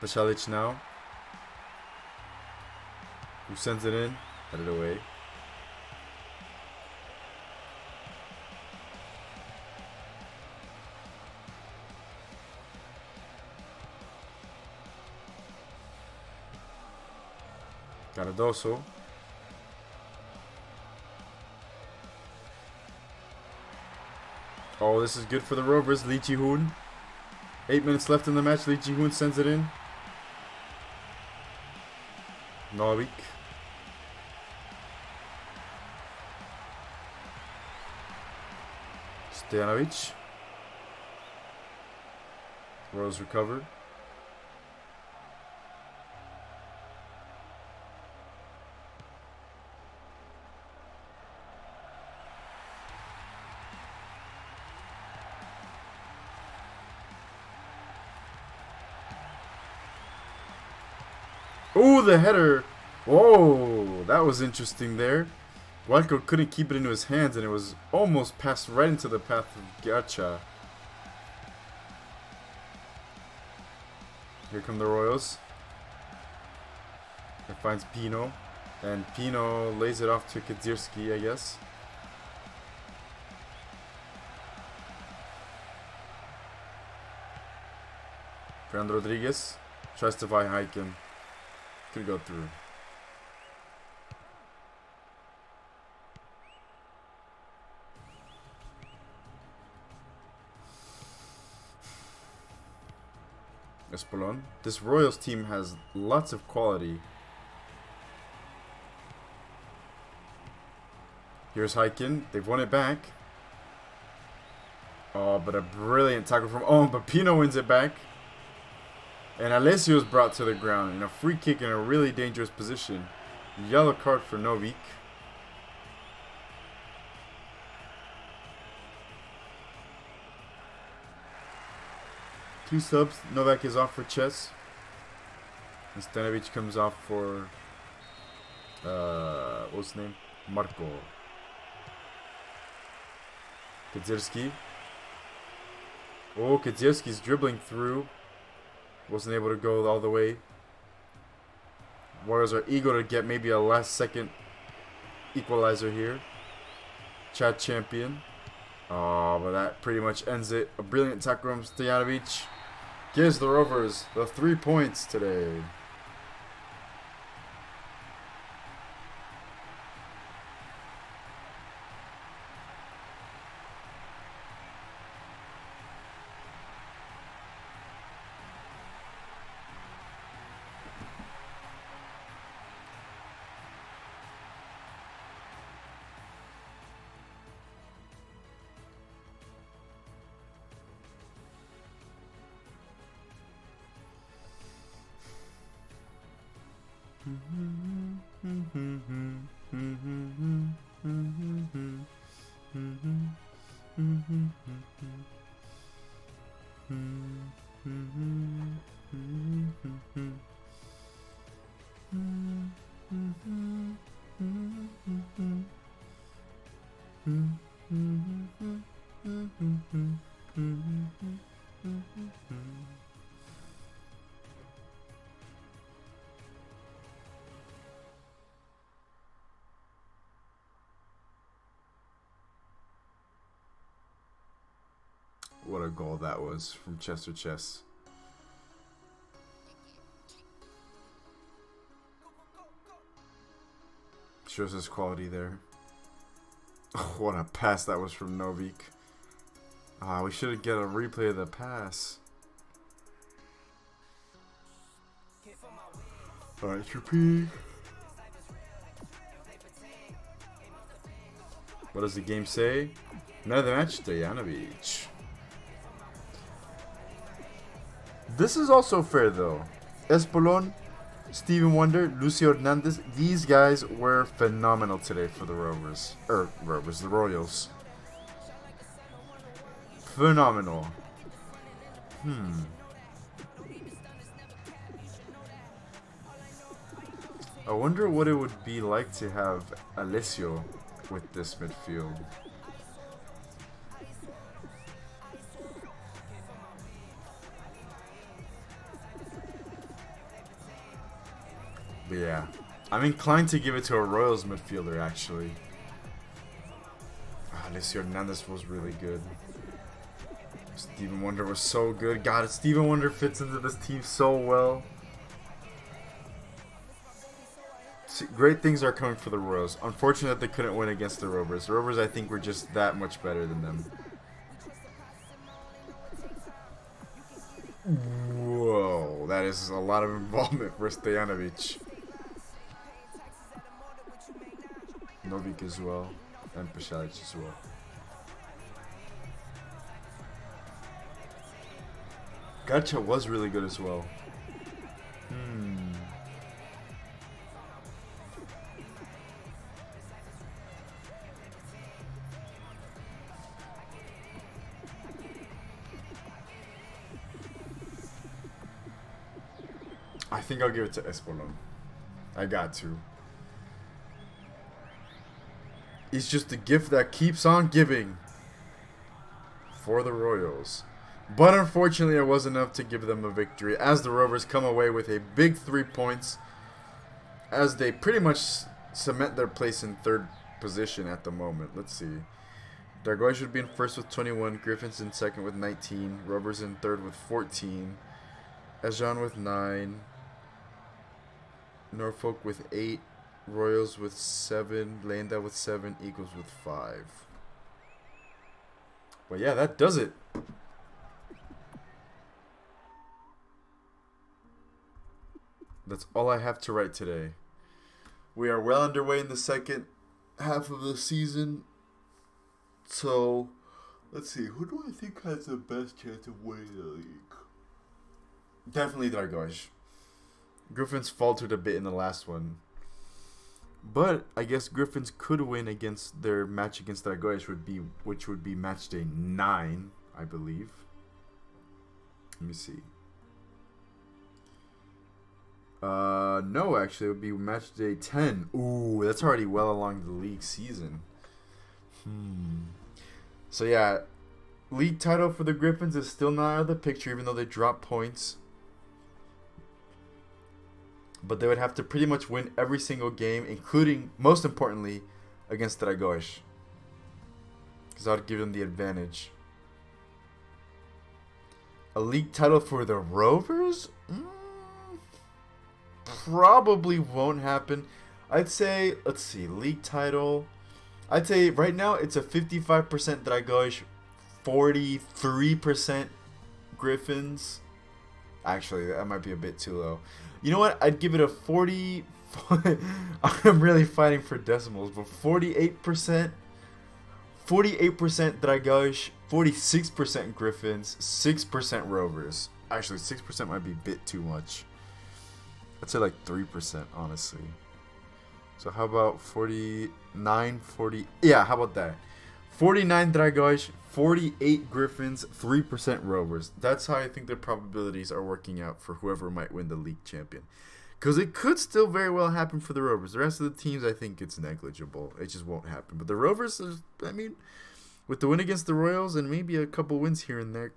Speaker 1: Bashalic now. Who sends it in? Headed away. Cardoso. Oh, this is good for the Rovers. Ezhdehan. 8 minutes left in the match. Ezhdehan sends it in. Norfolk. Stanovic. Royals recovered. Oh, the header. Whoa, that was interesting there. Walco couldn't keep it into his hands, and it was almost passed right into the path of Gacha. Here come the Royals. It finds Pino, and Pino lays it off to Kadzierski, I guess. Fernando Rodriguez tries to hike him. Could go through. Espolon. This Royals team has lots of quality. Here's Hyken. They've won it back. Oh, but a brilliant tackle from... Oh, but Pino wins it back. And Alessio is brought to the ground in a free kick in a really dangerous position. Yellow card for Novik. Two subs. Novak is off for chess. And Stanovic comes off for... what's his name? Marco. Kadzierski. Oh, Kadzierski's dribbling through. Wasn't able to go all the way. Warriors are eager to get maybe a last second equalizer here. Chad champion. Oh, but that pretty much ends it. A brilliant tackle from Stojanovic gives the Rovers the 3 points today. What a goal that was from Chester Chess. Shows his quality there. Oh, what a pass that was from Novik. Ah, we should get a replay of the pass. Alright, repeat. What does the game say? Man of the match, Stojanovic. This is also fair though. Espolon, Steven Wonder, Lucio Hernandez, these guys were phenomenal today for the Rovers. The Royals. Phenomenal. I wonder what it would be like to have Alessio with this midfield. But yeah, I'm inclined to give it to a Royals midfielder, actually. Alessio Hernandez was really good. Steven Wonder was so good. God, Steven Wonder fits into this team so well. Great things are coming for the Royals. Unfortunate they couldn't win against the Rovers. The Rovers, I think, were just that much better than them. Whoa, that is a lot of involvement for Stojanovic. Novik as well, and Pashalic as well. Gacha was really good as well. I think I'll give it to Espolon. I got to. It's just a gift that keeps on giving for the Royals. But unfortunately, it wasn't enough to give them a victory as the Rovers come away with a big 3 points as they pretty much cement their place in third position at the moment. Let's see. Dragões should be in first with 21, Griffins in second with 19, Rovers in third with 14, Ezhdehan with 9, Norfolk with 8, Royals with 7, Leyenda with 7, Eagles with 5. But yeah, that does it. That's all I have to write today. We are well underway in the second half of the season. So, let's see. Who do I think has the best chance of winning the league? Definitely Dragões. Griffins faltered a bit in the last one. But I guess Griffins could win against their match against Dragões, which would be Matchday 9, I believe. Let me see. No, actually, it would be Matchday 10. Ooh, that's already well along the league season. So yeah, league title for the Griffins is still not out of the picture, even though they dropped points. But they would have to pretty much win every single game, including, most importantly, against Dragões, because that would give them the advantage. A league title for the Rovers? Probably won't happen. I'd say, let's see, league title. I'd say right now it's a 55% Dragões, 43% Griffins. Actually, that might be a bit too low. You know what? I'd give it a 40. I'm really fighting for decimals, but 48%. 48% Dragões, 46% Griffins, 6% Rovers. Actually, 6% might be a bit too much. I'd say like 3%, honestly. So how about 49, 40... Yeah, how about that? 49 Dragões, 48 Griffins, 3% Rovers. That's how I think the probabilities are working out for whoever might win the league champion. Because it could still very well happen for the Rovers. The rest of the teams, I think it's negligible. It just won't happen. But the Rovers, I mean, with the win against the Royals and maybe a couple wins here and there,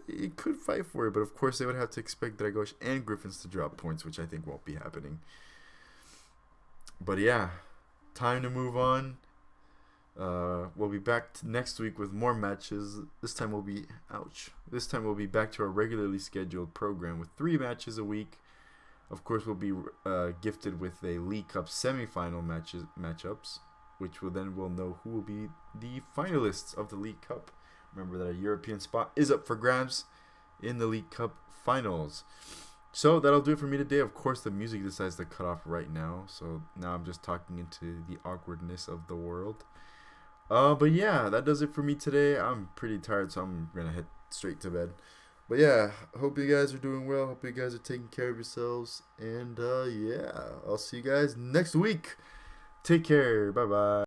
Speaker 1: it could fight for it. But of course, they would have to expect Dragões and Griffins to drop points, which I think won't be happening. But yeah, time to move on. We'll be back next week with more matches. This time we'll be back to our regularly scheduled program with 3 matches a week. Of course, we'll be gifted with a League Cup semifinal matchups, which we'll know who will be the finalists of the League Cup. Remember that a European spot is up for grabs in the League Cup finals. So that'll do it for me today. Of course, the music decides to cut off right now, so now I'm just talking into the awkwardness of the world. But yeah, that does it for me today. I'm pretty tired, so I'm gonna head straight to bed. But yeah, hope you guys are doing well. Hope you guys are taking care of yourselves. And yeah, I'll see you guys next week. Take care. Bye-bye.